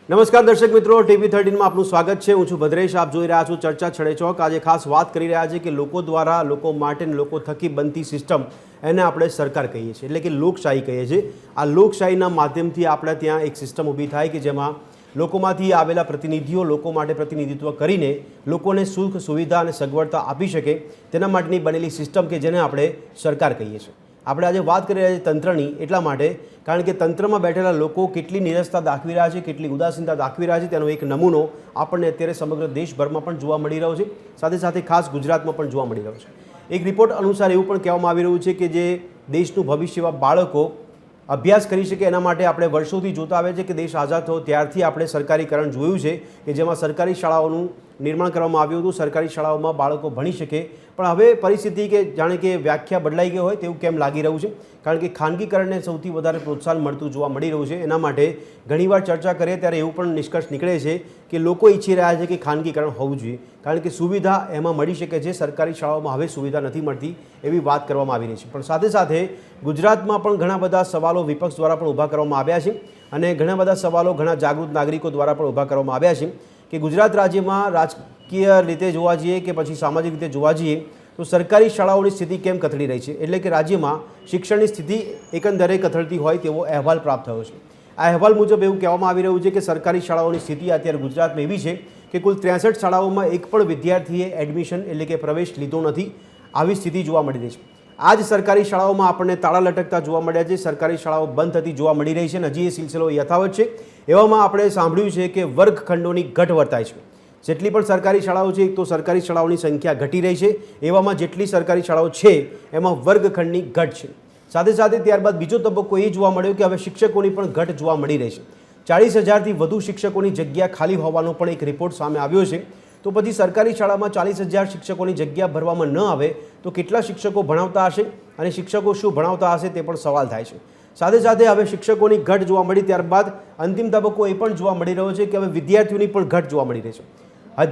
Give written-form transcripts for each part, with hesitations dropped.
નમસ્કાર દર્શક મિત્રો, TV13 માં આપનું સ્વાગત છે। હું છું ભદ્રેશ, આપ જોઈ રહ્યા છો ચર્ચા છડે ચોક। આજે ખાસ વાત કરી રહ્યા છે કે લોકો દ્વારા, લોકો માટે, લોકો થકી બનતી સિસ્ટમ એને આપણે સરકાર કહીએ છીએ, એટલે કે લોકશાહી કહીએ છીએ। આ લોકશાહીના માધ્યમથી આપણે ત્યાં એક સિસ્ટમ ઊભી થાય કે જેમાં લોકોમાંથી આવેલા પ્રતિનિધિઓ લોકો માટે પ્રતિનિધિત્વ કરીને લોકોને સુખ, સુવિધા અને સગવડતા આપી શકે તેના માટેની બનેલી સિસ્ટમ કે જેને આપણે સરકાર કહીએ છીએ। આપણે આજે વાત કરી રહ્યા છીએ તંત્રની, એટલા માટે કારણ કે તંત્રમાં બેઠેલા લોકો કેટલી નિરસતા દાખવી રહ્યા છે, કેટલી ઉદાસીનતા દાખવી રહ્યા છે તેનો એક નમૂનો આપણને અત્યારે સમગ્ર દેશભરમાં પણ જોવા મળી રહ્યો છે, સાથે સાથે ખાસ ગુજરાતમાં પણ જોવા મળી રહ્યો છે। એક રિપોર્ટ અનુસાર એવું પણ કહેવામાં આવી રહ્યું છે કે જે દેશનું ભવિષ્ય એવા બાળકો અભ્યાસ કરી શકે એના માટે આપણે વર્ષોથી જોતા આવે છે કે દેશ આઝાદ થયો ત્યારથી આપણે સરકારીકરણ જોયું છે કે જેમાં સરકારી શાળાઓનું નિર્માણ કરવામાં આવ્યું હતું, સરકારી શાળાઓમાં બાળકો ભણી શકે। પણ હવે પરિસ્થિતિ કે જાણે કે વ્યાખ્યા બદલાઈ ગઈ હોય તેવું કેમ લાગી રહ્યું છે, કારણ કે ખાનગીકરણને સૌથી વધારે પ્રોત્સાહન મળતું જોવા મળી રહ્યું છે। એના માટે ઘણીવાર ચર્ચા કરીએ ત્યારે એવું પણ નિષ્કર્ષ નીકળે છે કે લોકો ઈચ્છી રહ્યા છે કે ખાનગીકરણ હોવું જોઈએ, કારણ કે સુવિધા એમાં મળી શકે છે, સરકારી શાળાઓમાં હવે સુવિધા નથી મળતી એવી વાત કરવામાં આવી રહી છે। પણ સાથે સાથે ગુજરાતમાં પણ ઘણા બધા સવાલો વિપક્ષ દ્વારા પણ ઊભા કરવામાં આવ્યા છે અને ઘણા બધા સવાલો ઘણા જાગૃત નાગરિકો દ્વારા પણ ઊભા કરવામાં આવ્યા છે કે ગુજરાત રાજ્યમાં રાજકીય રીતે જોવા જઈએ કે પછી સામાજિક રીતે જોવા જઈએ તો સરકારી શાળાઓની સ્થિતિ કેમ કથળી રહી છે, એટલે કે રાજ્યમાં શિક્ષણની સ્થિતિ એકંદરે કથળતી હોય તેવો અહેવાલ પ્રાપ્ત થયો છે। આ અહેવાલ મુજબ એવું કહેવામાં આવી રહ્યું છે કે સરકારી શાળાઓની સ્થિતિ અત્યારે ગુજરાતમાં એવી છે કે કુલ 63 શાળાઓમાં એક પણ વિદ્યાર્થીએ એડમિશન એટલે કે પ્રવેશ લીધો નથી, આવી સ્થિતિ જોવા મળી રહી છે। આ જ સરકારી શાળાઓમાં આપણને તાળા લટકતા જોવા મળ્યા છે, સરકારી શાળાઓ બંધ થતી જોવા મળી રહી છે અને હજી એ સિલસિલો યથાવત છે। એવામાં આપણે સાંભળ્યું છે કે વર્ગખંડોની ઘટ વર્તાય છે। જેટલી પણ સરકારી શાળાઓ છે એક તો સરકારી શાળાઓની સંખ્યા ઘટી રહી છે, એવામાં જેટલી સરકારી શાળાઓ છે એમાં વર્ગખંડની ઘટ છે। સાથે સાથે ત્યારબાદ બીજો તબક્કો એ જોવા મળ્યો કે હવે શિક્ષકોની પણ ઘટ જોવા મળી રહી છે। 40,000થી વધુ શિક્ષકોની જગ્યા ખાલી હોવાનો પણ એક રિપોર્ટ સામે આવ્યો છે। તો પછી સરકારી શાળામાં 40,000 શિક્ષકોની જગ્યા ભરવામાં ન આવે તો કેટલા શિક્ષકો ભણાવતા હશે અને શિક્ષકો શું ભણાવતા હશે તે પણ સવાલ થાય છે। સાથે સાથે હવે શિક્ષકોની ઘટ જોવા મળી ત્યારબાદ અંતિમ તબક્કો એ પણ જોવા મળી રહ્યો છે કે હવે વિદ્યાર્થીઓની પણ ઘટ જોવા મળી રહી છે।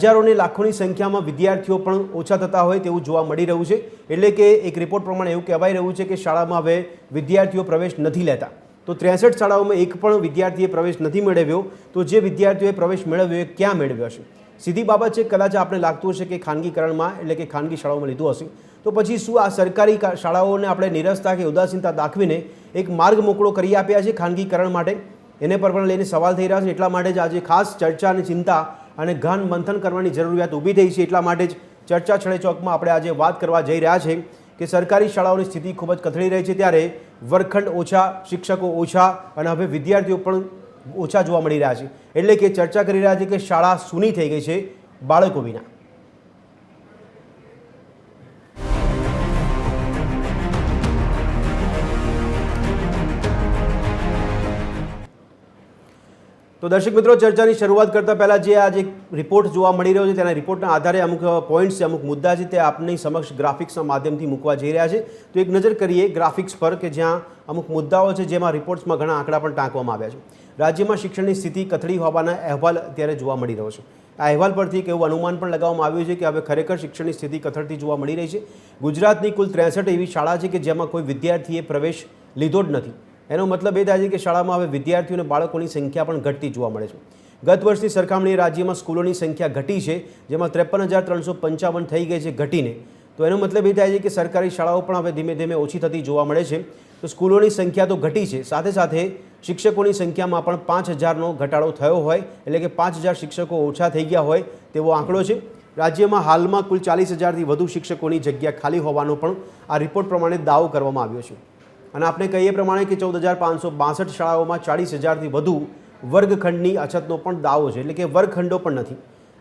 હજારોને લાખોની સંખ્યામાં વિદ્યાર્થીઓ પણ ઓછા થતા હોય તેવું જોવા મળી રહ્યું છે। એટલે કે એક રિપોર્ટ પ્રમાણે એવું કહેવાય રહ્યું છે કે શાળામાં હવે વિદ્યાર્થીઓ પ્રવેશ નથી લેતા। તો 63 શાળાઓમાં એક પણ વિદ્યાર્થીએ પ્રવેશ નથી મેળવ્યો, તો જે વિદ્યાર્થીઓએ પ્રવેશ મેળવ્યો એ ક્યાં મેળવ્યો હશે? સીધી બાબત છે, કદાચ આપણે લાગતું હશે કે ખાનગીકરણમાં એટલે કે ખાનગી શાળાઓમાં લીધું હશે। તો પછી શું આ સરકારી શાળાઓને આપણે નિરસતા કે ઉદાસીનતા દાખવીને એક માર્ગ મોકળો કરી આપ્યા છે ખાનગીકરણ માટે? એને પર પણ લઈને સવાલ થઈ રહ્યા છે। એટલા માટે જ આજે ખાસ ચર્ચા અને ચિંતા અને ગહન મંથન કરવાની જરૂરિયાત ઊભી થઈ છે। એટલા માટે જ ચર્ચા છડે ચોકમાં આપણે આજે વાત કરવા જઈ રહ્યા છે કે સરકારી શાળાઓની સ્થિતિ ખૂબ જ કથળી રહી છે, ત્યારે વર્ગખંડ ઓછા, શિક્ષકો ઓછા અને હવે વિદ્યાર્થીઓ પણ ઓછા જોવા મળી રહ્યા છે। એટલે કે ચર્ચા કરી રહ્યા છે કે શાળા સૂની થઈ ગઈ છે બાળકો વિના। તો દર્શક મિત્રો, ચર્ચાની શરૂઆત કરતાં પહેલાં જે આજે રિપોર્ટ જોવા મળી રહ્યો છે તેના રિપોર્ટના આધારે અમુક પોઈન્ટ્સ છે, અમુક મુદ્દા છે તે આપની સમક્ષ ગ્રાફિક્સના માધ્યમથી મૂકવા જઈ રહ્યા છે। તો એક નજર કરીએ ગ્રાફિક્સ પર કે જ્યાં અમુક મુદ્દાઓ છે જેમાં રિપોર્ટ્સમાં ઘણા આંકડા પણ ટાંકવામાં આવ્યા છે। રાજ્યમાં શિક્ષણની સ્થિતિ કથળી હોવાના અહેવાલ અત્યારે જોવા મળી રહ્યો છે। આ અહેવાલ પરથી એક એવું અનુમાન પણ લગાવવામાં આવ્યું છે કે હવે ખરેખર શિક્ષણની સ્થિતિ કથળતી જોવા મળી રહી છે। ગુજરાતની કુલ 63 એવી શાળા છે કે જેમાં કોઈ વિદ્યાર્થીએ પ્રવેશ લીધો જ નથી। એનો મતલબ એ થાય છે કે શાળામાં હવે વિદ્યાર્થીઓ અને બાળકોની સંખ્યા પણ ઘટતી જોવા મળે છે। ગત વર્ષની સરખામણીએ રાજ્યમાં સ્કૂલોની સંખ્યા ઘટી છે, જેમાં 53,355 થઈ ગઈ છે ઘટીને। તો એનો મતલબ એ થાય છે કે સરકારી શાળાઓ પણ હવે ધીમે ધીમે ઓછી થતી જોવા મળે છે। તો સ્કૂલોની સંખ્યા તો ઘટી છે, સાથે સાથે શિક્ષકોની સંખ્યામાં પણ 5,000નો ઘટાડો થયો હોય, એટલે કે 5,000 શિક્ષકો ઓછા થઈ ગયા હોય તેવો આંકડો છે। રાજ્યમાં હાલમાં કુલ 40,000થી વધુ શિક્ષકોની જગ્યા ખાલી હોવાનો પણ આ રિપોર્ટ પ્રમાણે દાવો કરવામાં આવ્યો છે। અને આપણે કહીએ પ્રમાણે કે 14,562 શાળાઓમાં 40,000થી વધુ વર્ગખંડની અછતનો પણ દાવો છે, એટલે કે વર્ગખંડો પણ નથી।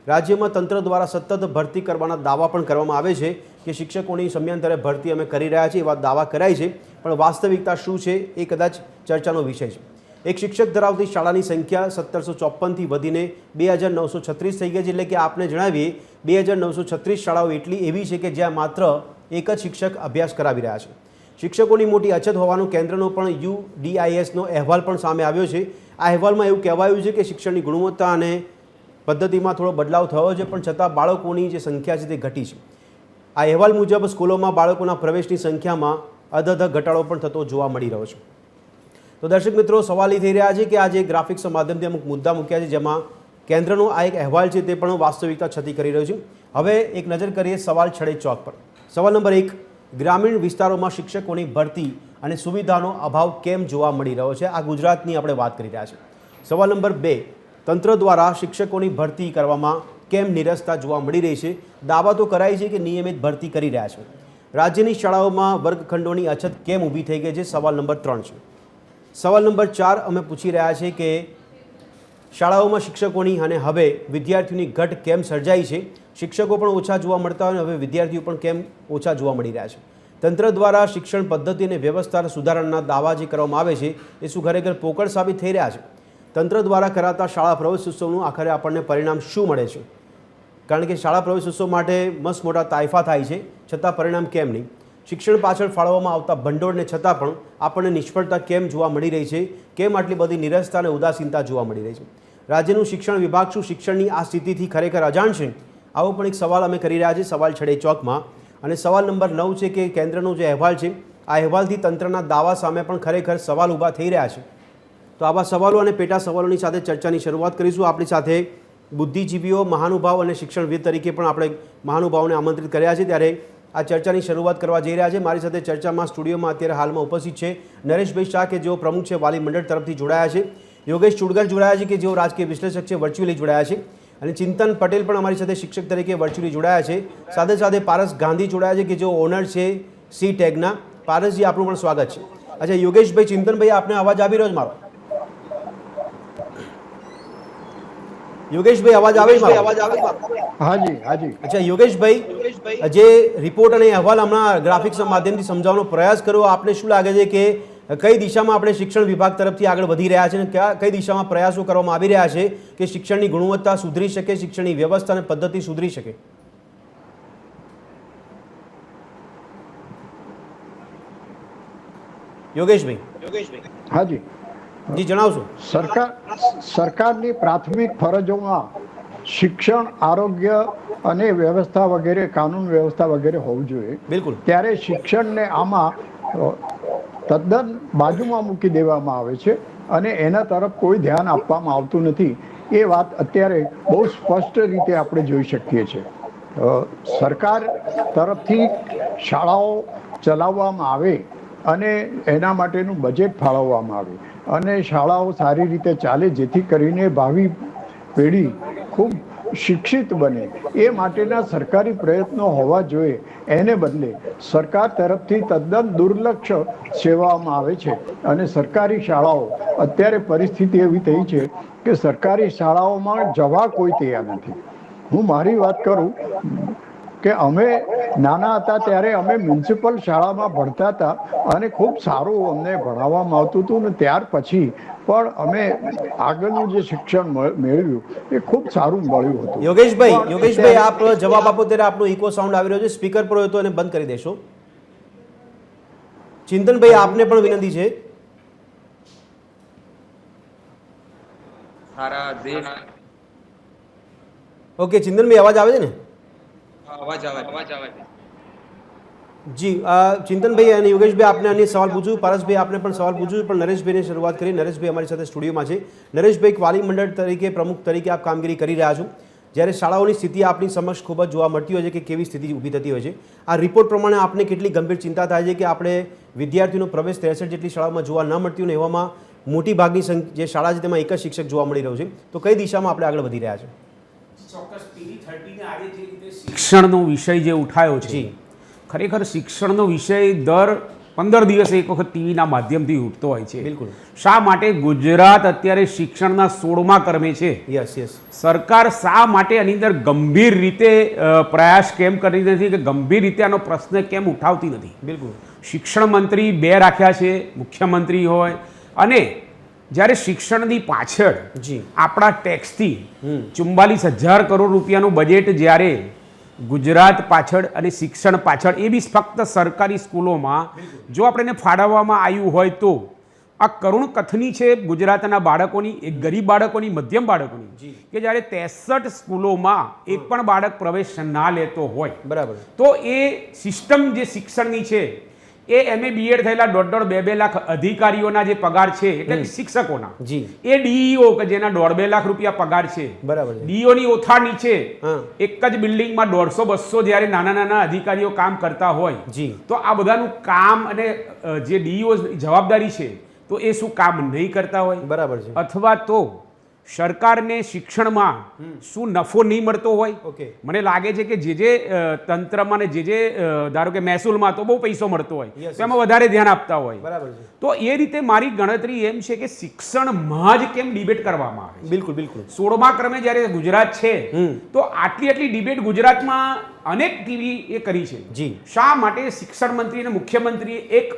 રાજ્યમાં તંત્ર દ્વારા સતત ભરતી કરવાના દાવા પણ કરવામાં આવે છે કે શિક્ષકોની સમયાંતરે ભરતી અમે કરી રહ્યા છીએ એવા દાવા કરાય છે, પણ વાસ્તવિકતા શું છે એ કદાચ ચર્ચાનો વિષય છે। એક શિક્ષક ધરાવતી શાળાની સંખ્યા 1754થી વધીને 2,936 થઈ ગઈ છે, એટલે કે આપને જણાવીએ 2,936 શાળાઓ એટલી એવી છે કે જ્યાં માત્ર એક જ શિક્ષક અભ્યાસ કરાવી રહ્યા છે। શિક્ષકોની મોટી અછત હોવાનો કેન્દ્રનો પણ UDISનો અહેવાલ પણ સામે આવ્યો છે। આ અહેવાલમાં એવું કહેવાયું છે કે શિક્ષણની ગુણવત્તા અને પદ્ધતિમાં થોડો બદલાવ થયો છે, પણ છતાં બાળકોની જે સંખ્યા છે તે ઘટી છે। આ અહેવાલ મુજબ સ્કૂલોમાં બાળકોના પ્રવેશની સંખ્યામાં અધધ ઘટાડો પણ થતો જોવા મળી રહ્યો છે। તો દર્શક મિત્રો, સવાલ એ થઈ રહ્યા છે કે આ જે ગ્રાફિક્સ માધ્યમથી અમુક મુદ્દા મૂક્યા છે, જેમાં કેન્દ્રનો આ એક અહેવાલ છે તે પણ વાસ્તવિકતા છતી કરી રહ્યો છે. હવે એક નજર કરીએ સવાલ છડે ચોક પર. સવાલ નંબર 1, ગ્રામીણ વિસ્તારોમાં શિક્ષકોની ભરતી અને સુવિધાનો અભાવ કેમ જોવા મળી રહ્યો છે? આ ગુજરાતની આપણે વાત કરી રહ્યા છીએ. સવાલ નંબર 2, તંત્ર દ્વારા શિક્ષકોની ભરતી કરવામાં કેમ નિરસતા જોવા મળી રહી છે? દાવા તો કરાય છે કે નિયમિત ભરતી કરી રહ્યા છે. રાજ્યની શાળાઓમાં વર્ગખંડોની અછત કેમ ઊભી થઈ ગઈ છે? સવાલ નંબર 3 છે. સવાલ નંબર 4 અમે પૂછી રહ્યા છીએ કે શાળાઓમાં શિક્ષકોની અને હવે વિદ્યાર્થીઓની ઘટ કેમ સર્જાઈ છે? શિક્ષકો પણ ઓછા જોવા મળતા હોય અને હવે વિદ્યાર્થીઓ પણ કેમ ઓછા જોવા મળી રહ્યા છે? તંત્ર દ્વારા શિક્ષણ પદ્ધતિ અને વ્યવસ્થા સુધારણાના દાવા જે કરવામાં આવે છે એ શું ખરેખર પોકળ સાબિત થઈ રહ્યા છે? તંત્ર દ્વારા કરાતા શાળા પ્રવેશોત્સવનું આખરે આપણને પરિણામ શું મળે છે? કારણ કે શાળા પ્રવેશોત્સવ માટે મસ્ત મોટા તાયફા થાય છે, છતાં પરિણામ કેમ નહીં? શિક્ષણ પાછળ ફાળવવામાં આવતા ભંડોળને છતાં પણ આપણને નિષ્ફળતા કેમ જોવા મળી રહી છે? કેમ આટલી બધી નિરસતા અને ઉદાસીનતા જોવા મળી રહી છે? રાજ્યનું શિક્ષણ વિભાગ શું શિક્ષણની આ સ્થિતિથી ખરેખર અજાણ છે? આવો પણ એક સવાલ અમે કરી રહ્યા છીએ સવાલ છડે ચોકમાં. અને સવાલ નંબર 9 છે કે કેન્દ્રનો જે અહેવાલ છે આ અહેવાલથી તંત્રના દાવા સામે પણ ખરેખર સવાલ ઊભા થઈ રહ્યા છે. તો આવા સવાલો અને પેટા સવાલોની સાથે ચર્ચાની શરૂઆત કરીશું. આપણી સાથે બુદ્ધિજીવીઓ, મહાનુભાવ અને શિક્ષણવિદ તરીકે પણ આપણે મહાનુભાવોને આમંત્રિત કર્યા છે. ત્યારે આ ચર્ચાની શરૂઆત કરવા જઈ રહ્યા છે. મારી સાથે ચર્ચામાં સ્ટુડિયોમાં અત્યારે હાલમાં ઉપસ્થિત છે નરેશભાઈ શાહ કે જેઓ પ્રમુખ છે વાલી મંડળ તરફથી જોડાયા છે, યોગેશ ચુડગર જોડાયા છે કે જેઓ રાજકીય વિશ્લેષક છે, વર્ચ્યુઅલી જોડાયા છે, અને ચિંતન પટેલ પણ અમારી સાથે શિક્ષક તરીકે વર્ચ્યુઅલી જોડાયા છે. સાથે સાથે પારસ ગાંધી જોડાયા છે કે જેઓ ઓનર છે સી ટેગના. પારસજી, આપનું પણ સ્વાગત છે. અચ્છા યોગેશભાઈ, ચિંતનભાઈ, આપને અવાજ આવી રહ્યો છે મારો? યોગેશભાઈ, અવાજ આવે છે? હાજી હાજી. અચ્છા યોગેશભાઈ, જે રિપોર્ટ અને અહેવાલ હમણાં ગ્રાફિક્સના માધ્યમથી સમજાવવાનો પ્રયાસ કર્યો, આપને શું લાગે છે કે કઈ દિશામાં આપણે શિક્ષણ વિભાગ તરફથી આગળ વધી રહ્યા છે અને કઈ દિશામાં પ્રયાસો કરવામાં આવી રહ્યા છે કે શિક્ષણની ગુણવત્તા સુધરી શકે, શિક્ષણની વ્યવસ્થા અને પદ્ધતિ સુધરી શકે? યોગેશભાઈ. હાજી જી, જણાવશો. સરકારની પ્રાથમિક ફરજોમાં શિક્ષણ, આરોગ્ય અને વ્યવસ્થા વગેરે, કાનૂન વ્યવસ્થા વગેરે હોવું જોઈએ. બિલકુલ. ત્યારે શિક્ષણને આમાં તદ્દન બાજુમાં મૂકી દેવામાં આવે છે અને એના તરફ કોઈ ધ્યાન આપવામાં આવતું નથી. એ વાત અત્યારે બહુ સ્પષ્ટ રીતે આપણે જોઈ શકીએ છીએ. સરકાર તરફથી શાળાઓ ચલાવવામાં આવે અને એના માટેનું બજેટ ફાળવવામાં આવે અને શાળાઓ સારી રીતે ચાલે, જેથી કરીને ભાવિ પેઢી ખૂબ શિક્ષિત બને, એ માટેના સરકારી પ્રયત્નો હોવા જોઈએ. એને બદલે સરકાર તરફથી તદ્દન દુર્લક્ષ સેવામાં આવે છે અને સરકારી શાળાઓ, અત્યારે પરિસ્થિતિ એવી થઈ છે કે સરકારી શાળાઓમાં જવા કોઈ તૈયાર નથી. હું મારી વાત કરું કે અમે નાના હતા ત્યારે અમે મ્યુનિસિપલ શાળામાં ભણતા હતા અને ખૂબ સારું અમને ભણાવવામાં આવતું હતું ને ત્યાર પછી પણ અમે આગળનું જે શિક્ષણ મેળવ્યું એ ખૂબ સારું મળ્યું હતું. યોગેશભાઈ, આપ જવાબ આપો ત્યારે આપનો ઇકો સાઉન્ડ આવી રહ્યો છે. સ્પીકર પર હોય તો એને બંધ કરી દેશો. ચિંતનભાઈ, આપને પણ વિનંતી છે. ઓકે ચિંતનભાઈ, અવાજ આવે છે ને? જી, ચિંતનભાઈ અને યોગેશભાઈ, આપને અન્ય સવાલ પૂછું. પારસભાઈ, આપને પણ સવાલ પૂછું, પણ નરેશભાઈની શરૂઆત કરી. નરેશભાઈ અમારી સાથે સ્ટુડિયોમાં છે. નરેશભાઈ, વાલી મંડળ તરીકે, પ્રમુખ તરીકે આપ કામગીરી કરી રહ્યા છો. જ્યારે શાળાઓની સ્થિતિ આપની સમક્ષ ખૂબ જ જોવા મળતી હોય છે કે કેવી સ્થિતિ ઊભી થતી હોય છે, આ રિપોર્ટ પ્રમાણે આપને કેટલી ગંભીર ચિંતા થાય છે કે આપણે વિદ્યાર્થીઓનો પ્રવેશ 63 જેટલી શાળાઓમાં જોવા ન મળતી હોય ને એવામાં મોટી ભાગની જે શાળા છે તેમાં એક જ શિક્ષક જોવા મળી રહ્યું છે, તો કઈ દિશામાં આપણે આગળ વધી રહ્યા છે? ચોક્કસ TV30 આજે જે રીતે શિક્ષણનો વિષય જે ઉઠાયો છે, ખરેખર શિક્ષણનો વિષય દર 15 દિવસે એક વખત ટીવીના માધ્યમથી ઉઠતો હોય છે. બિલકુલ. શા માટે ગુજરાત અત્યારે શિક્ષણના 16મા ક્રમે છે? યસ. સરકાર શા માટે આની અંદર ગંભીર રીતે પ્રયાસ કેમ કરી નથી કે ગંભીર રીતે આનો પ્રશ્ન કેમ ઉઠાવતી નથી? બિલકુલ. શિક્ષણ મંત્રી 2 રાખ્યા છે, મુખ્યમંત્રી હોય, અને જ્યારે શિક્ષણની પાછળ આપણા ટેક્સથી 44,000 કરોડ રૂપિયાનું બજેટ જ્યારે ગુજરાત પાછળ અને શિક્ષણ પાછળ, એ બી ફક્ત સરકારી સ્કૂલોમાં જો આપણે ફાળવવામાં આવ્યું હોય તો આ કરુણ કથની છે ગુજરાતના બાળકોની, એક ગરીબ બાળકોની, મધ્યમ બાળકોની, કે જ્યારે 63 સ્કૂલોમાં એક પણ બાળક પ્રવેશ ના લેતો હોય, બરાબર, તો એ સિસ્ટમ જે શિક્ષણની છે એ MA BEd થયેલા 1.5-2 લાખ અધિકારીઓના જે પગાર છે એટલે કે શિક્ષકોના જી એ DEO કે જેના 1.5-2 લાખ રૂપિયા પગાર છે, બરાબર છે. DEO ની ઓથાર નીચે હા. એક જ બિલ્ડિંગમાં 150-200 જ્યારે નાના નાના અધિકારીઓ કામ કરતા હોય જી તો આ બધાનું કામ અને જે DEO જવાબદારી છે તો એ શું કામ નહીં કરતા હોય, બરાબર છે. અથવા તો સરકારને શિક્ષણમાં શું નફો નહીં મળતો હોય. ઓકે. મને લાગે છે કે જે તંત્રમાં ને જે ધારો કે મહેસૂલમાં તો બહુ પૈસો મળતો હોય Yes, તો એમાં વધારે ધ્યાન આપતા હોય. બરાબર છે. તો એ રીતે મારી ગણતરી એમ છે કે શિક્ષણમાં જ કેમ ડિબેટ કરવામાં આવે છે. બિલકુલ બિલકુલ 16મા ક્રમે જ્યારે ગુજરાત છે તો આટલી ડિબેટ ગુજરાતમાં અનેક ટીવી એ કરી છે. જી. શા માટે શિક્ષણ મંત્રી અને મુખ્યમંત્રીએ એક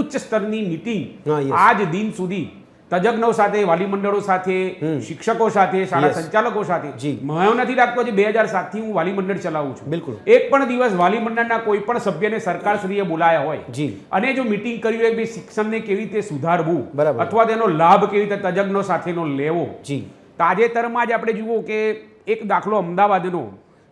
ઉચ્ચ સ્તરની મિટિંગ હા, yes. આજ દિન સુધી તજજ્ઞો સાથે, વાલી મંડળો સાથે, શિક્ષકો સાથે, શાળા Yes. સંચાલકો સાથે જી. હું નથી રાખતો. જે 2007 થી હું વાલી મંડળ ચલાવું છું. બિલકુલ. એક પણ દિવસ વાલી મંડળના કોઈ પણ સભ્યને સરકારશ્રીએ બોલાયા હોય જી. અને જો મીટિંગ કરી હોય કે શિક્ષણને કેવી રીતે સુધારવું બરાબર. અથવા તેનો લાભ કેવી રીતે તજજ્ઞો સાથેનો લેવો. જી તાજેતરમાં જ આપણે જુઓ કે એક દાખલો અમદાવાદનો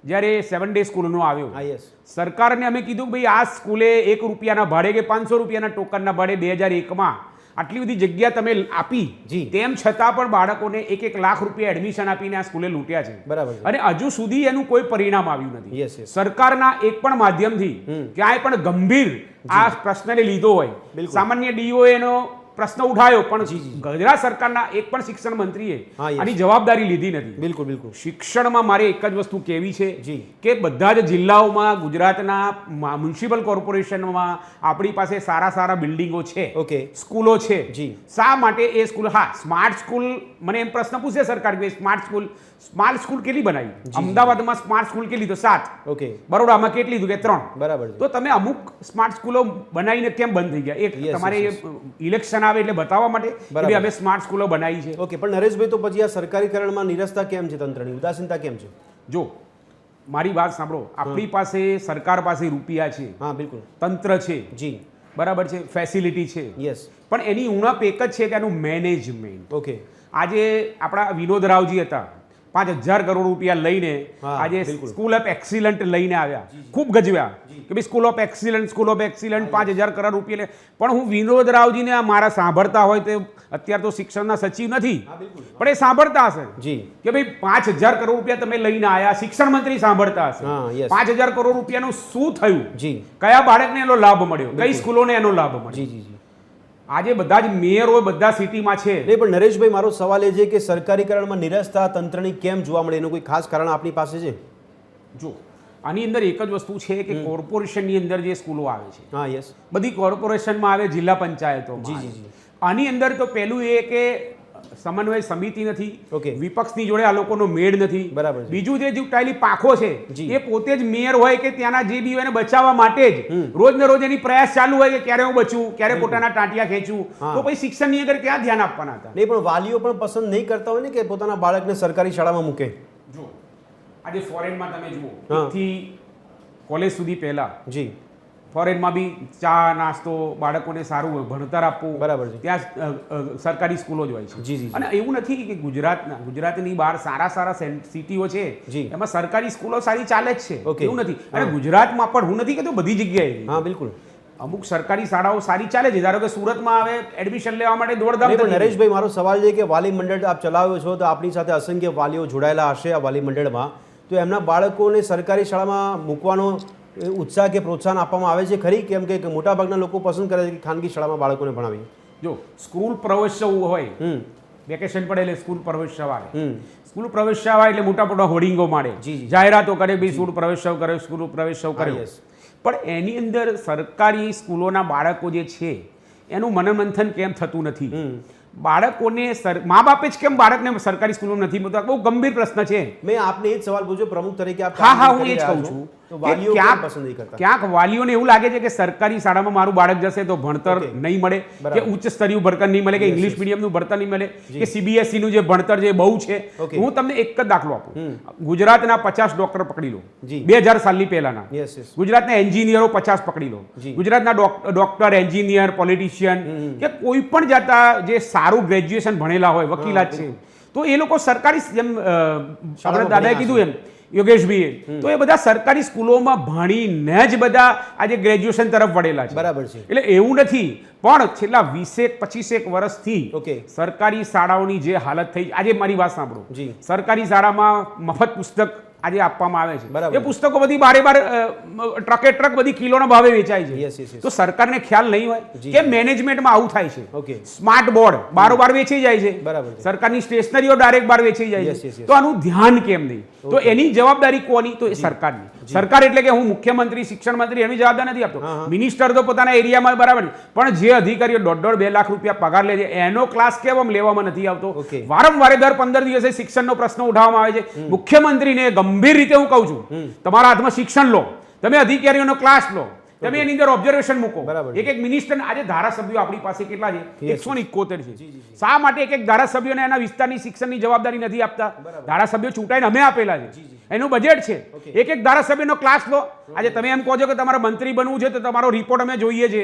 જ્યારે 7 ડે સ્કૂલનો આવ્યો. હા યસ સરકારને અમે કીધું કે ભાઈ આ સ્કૂલે 1 રૂપિયાના ભાડે કે 500 રૂપિયાના ટોકનના ભાડે 2001માં આટલી બધી જગ્યા તમે આપી, જી. તેમ છતાં પણ બાળકોને 1 લાખ રૂપિયા એડમિશન આપીને આ સ્કૂલે લૂંટ્યા છે. બરાબર છે. અને હજુ સુધી એનું કોઈ પરિણામ આવ્યું નથી. Yes, yes. સરકારના એક પણ માધ્યમથી ક્યાંય પણ ગંભીર આ પ્રશ્નને લીધો હોય. બિલકુલ. સામાન્ય DO એનો પ્રશ્ન ઉઠાયો પણ ગુજરાત સરકારના એક પણ શિક્ષણ મંત્રીએ હા, yes. આની જવાબદારી લીધી નથી. બિલકુલ બિલકુલ શિક્ષણમાં મારે એક જ વસ્તુ કહેવી છે જી. કે બધા જ જિલ્લાઓમાં ગુજરાતના મ્યુનિસિપલ કોર્પોરેશનમાં આપણી પાસે સારા બિલ્ડિંગો છે, ઓકે. સ્કૂલો છે. જી. શા માટે એ સ્કૂલ, હા સ્માર્ટ સ્કૂલ, મને એમ પ્રશ્ન પૂછે સરકાર કે સ્માર્ટ સ્કૂલ કેટલી બનાવી? અમદાવાદમાં સ્માર્ટ સ્કૂલ કેટલી? તો 7. ઓકે. બરોડામાં કેટલી? તો કે 3. બરાબર છે. તો તમે અમુક સ્માર્ટ સ્કૂલો બનાવીને કેમ બંધ થઈ ગયા? એક Yes, તમારે yes, ઇલેક્શન આવે એટલે બતાવવા માટે કે બરાબર. ભાઈ અમે સ્માર્ટ સ્કૂલો બનાવી છે. ઓકે, પણ નરેશભાઈ તો પછી આ સરકારીકરણમાં નિરસતા કેમ છે, તંત્રની ઉદાસીનતા કેમ છે? જો મારી વાત સાંભળો, આપણી પાસે સરકાર પાસે રૂપિયા છે, હા બિલકુલ તંત્ર છે, જી બરાબર છે, ફેસિલિટી છે, યસ પણ એની ઉણપ એક જ છે કે એનું મેનેજમેન્ટ. ઓકે. આજે આપણા વિનોદ રાવજી હતા, 5,000 કરોડ રૂપિયા લઈને હા, આજે બિલકુલ. સ્કૂલ ઓફ એક્સિલન્ટ લઈને આવ્યા, ખૂબ ગજવ્યા કે ભાઈ સ્કૂલ ઓફ એક્સિલન્ટ 5,000 કરોડ રૂપિયા લે. પણ હું વિનોદ રાવજીને આ મારા સાંભળતા હોય તો અત્યારે તો શિક્ષણના સચિવ નથી, પણ એ સાંભળતા હશે જી કે ભાઈ 5,000 કરોડ રૂપિયા તમે લઈને આવ્યા. શિક્ષણ મંત્રી સાંભળતા હશે હા, yes. 5,000 કરોડ રૂપિયાનું શું થયું, જી કયા બાળકને એનો લાભ મળ્યો, કઈ સ્કૂલોને એનો લાભ મળ્યો. જી જી જી આજે બધા જ મેયરો બધા સિટીમાં છે. નહીં, પણ નરેશભાઈ મારો સવાલ એ છે કે સરકારીકરણમાં નિરસતા તંત્રની કેમ જોવા મળે, એનું કોઈ ખાસ કારણ આપણી પાસે છે? જો આની અંદર એક જ વસ્તુ છે કે કોર્પોરેશનની અંદર જે સ્કૂલો આવે છે, હા યસ બધી કોર્પોરેશનમાં આવે, જિલ્લા પંચાયતોમાં જી, આવે. જી, જી. આની અંદર તો પહેલું એ કે સમન્વય સમિતિ નથી, ઓકે. વિપક્ષની જોડે આ લોકોનો મેળ નથી. બરાબર છે. બીજું જે ચૂંટાયેલી પાંખો છે જી. એ પોતે જ મેયર હોય કે ત્યાંના જે બી હોય એને બચાવવા માટે જ રોજ ને રોજ એની પ્રયાસ ચાલુ હોય કે ક્યારે હું બચું, ક્યારે પોતાના ટાંટિયા ખેંચું. હા. તો પછી શિક્ષણની આગળ ક્યાં ધ્યાન આપવાના હતા? નહીં, પણ વાલીઓ પણ પસંદ નહીં કરતા હોય ને કે પોતાના બાળકને સરકારી શાળામાં મૂકે. જો આજે ફોરેનમાં તમે જુઓ, હા. 1 થી કોલેજ સુધી પહેલા જી ફોરેનમાં બી ચા નાસ્તો, બાળકોને સારું ભણતર આપવું, બરાબર છે. ત્યાં સરકારી સ્કૂલો જ હોય છે. જી, જી, જી. અને એવું નથી કે ગુજરાતની બહાર સારા સિટીઓ છે જી. એમાં સરકારી સ્કૂલો સારી ચાલે જ છે, ઓકે. એવું નથી. અને ગુજરાતમાં પણ હું નથી કહેતો બધી જગ્યાએ, હા બિલકુલ. અમુક સરકારી શાળાઓ સારી ચાલે છે. ધારો કે સુરતમાં આવે એડમિશન લેવા માટે દોડધામ નહીં, પણ થતી હોય. નરેશભાઈ મારો સવાલ છે કે વાલી મંડળ આપ ચલાવ્યો છો તો આપણી સાથે અસંખ્ય વાલીઓ જોડાયેલા હશે આ વાલી મંડળમાં, તો એમના બાળકોને સરકારી શાળામાં મૂકવાનો ઉત્સાહ કે પ્રોત્સાહન આપવામાં આવે છે ખરી? કેમ કે મોટાભાગના લોકો પસંદ કરે છે કે ખાનગી શાળામાં બાળકોને ભણાવી. જો સ્કૂલ પ્રવેશોત્સવ હોય, વેકેશન પડે એટલે સ્કૂલ પ્રવેશોત્સવ આવે. સ્કૂલ પ્રવેશોત્સવ આવે એટલે મોટા હોર્ડિંગો મારે, જી, જી. જાહેરાતો કરે, ભાઈ સ્કૂલ પ્રવેશોત્સવ કરે, સ્કૂલ પ્રવેશોત્સવ હા, કર્યો. yes. પણ એની અંદર સરકારી સ્કૂલોના બાળકો જે છે એનું મનોમંથન કેમ થતું નથી? બાળકોને મા બાપે જ કેમ બાળકને સરકારી સ્કૂલમાં નથી મૂકતા? બહુ ગંભીર પ્રશ્ન છે. મેં આપને એ જ સવાલ પૂછ્યો પ્રમુખ તરીકે આપ હા કામગીરી હું એ કરી જ રહ્યા કહું છો. છું તો કે વાલીઓ કેમ પસંદ નહીં કરતા? ક્યાંક વાલીઓને એવું લાગે છે કે સરકારી શાળામાં મારું બાળક જશે તો ભણતર Okay. નહીં મળે, બરાબર. કે ઉચ્ચ સ્તરીય ભણતર નહીં મળે, કે Yes, ઇંગ્લિશ yes. મીડિયમનું ભણતર નહીં મળે, જી. કે CBSE નું જે ભણતર જે બહુ છે. Okay. હું તમને એક જ દાખલો આપું. ગુજરાતના 50 ડોક્ટર પકડી લો, જી. 2000 સાલની પહેલાના. યસ યસ ગુજરાતના એન્જિનિયરો 50 પકડી લો, જી. ગુજરાતના ડોક્ટર, એન્જિનિયર, પોલિટિશિયન કે કોઈ પણ જાતના જે સારું ગ્રેજ્યુએશન ભણેલા હોય, વકીલાત છે, તો એ લોકો સરકારી જેમ આપણે દાદાએ કીધું એમ યોગેશભાઈએ, તો એ બધા સરકારી સ્કૂલોમાં ભણીને જ બધા આજે ગ્રેજ્યુએશન તરફ વળેલા છે. બરાબર છે. એટલે એવું નથી, પણ છેલ્લા 20-25 વર્ષથી ઓકે. સરકારી શાળાઓની જે હાલત થઈ, આજે મારી વાત સાંભળો, જી. સરકારી શાળામાં મફત પુસ્તક આજે આપવામાં આવે છે. બરાબર. એ પુસ્તકો બધી બારે બાર ટ્રકે ટ્રક બધી કિલોના ભાવે વેચાય છે. Yes, yes, yes. તો સરકારને ખ્યાલ નહીં હોય જી. કે મેનેજમેન્ટમાં આવું થાય છે. ઓકે. સ્માર્ટ બોર્ડ બારોબાર વેચી જાય છે. બરાબર છે. સરકારની સ્ટેશનરીઓ ડાયરેક્ટ બાર વેચી જાય Yes, yes, છે. yes. તો આનું ધ્યાન કેમ નહીં? તો એની જવાબદારી કોની? તો એ સરકારની. સરકાર એટલે કે હું મુખ્યમંત્રી, શિક્ષણ મંત્રી એની જવાબદાર નથી આપતો. મિનિસ્ટર તો પોતાના એરિયામાં બરાબર છે, પણ જે અધિકારીઓ 1.5-2 લાખ રૂપિયા પગાર લે છે એનો ક્લાસ કેમ આમ લેવામાં નથી આવતો? ઓકે. વારંવાર દર 15 દિવસે શિક્ષણનો પ્રશ્ન ઉઠાવવામાં આવે છે. મુખ્યમંત્રીને ગંભીર રીતે હું કહું છું, તમારા હાથમાં શિક્ષણ લો, તમે અધિકારીઓનો ક્લાસ લો, તમે એની અંદર ઓબ્ઝર્વેશન મૂકો. બરાબર. એક મિનિસ્ટર, આજે ધારાસભ્યો આપણી પાસે કેટલા છે? 171 છે. શા માટે એક ધારાસભ્યોને એના વિસ્તારની શિક્ષણની જવાબદારી નથી આપતા? ધારાસભ્યો ચૂંટાઈને અમે આપેલા છે, એનું બજેટ છે. એક ધારાસભ્યનો ક્લાસ લો. આજે તમે એમ કહો છો કે તમારે મંત્રી બનવું છે તો તમારો રિપોર્ટ અમે જોઈએ છે,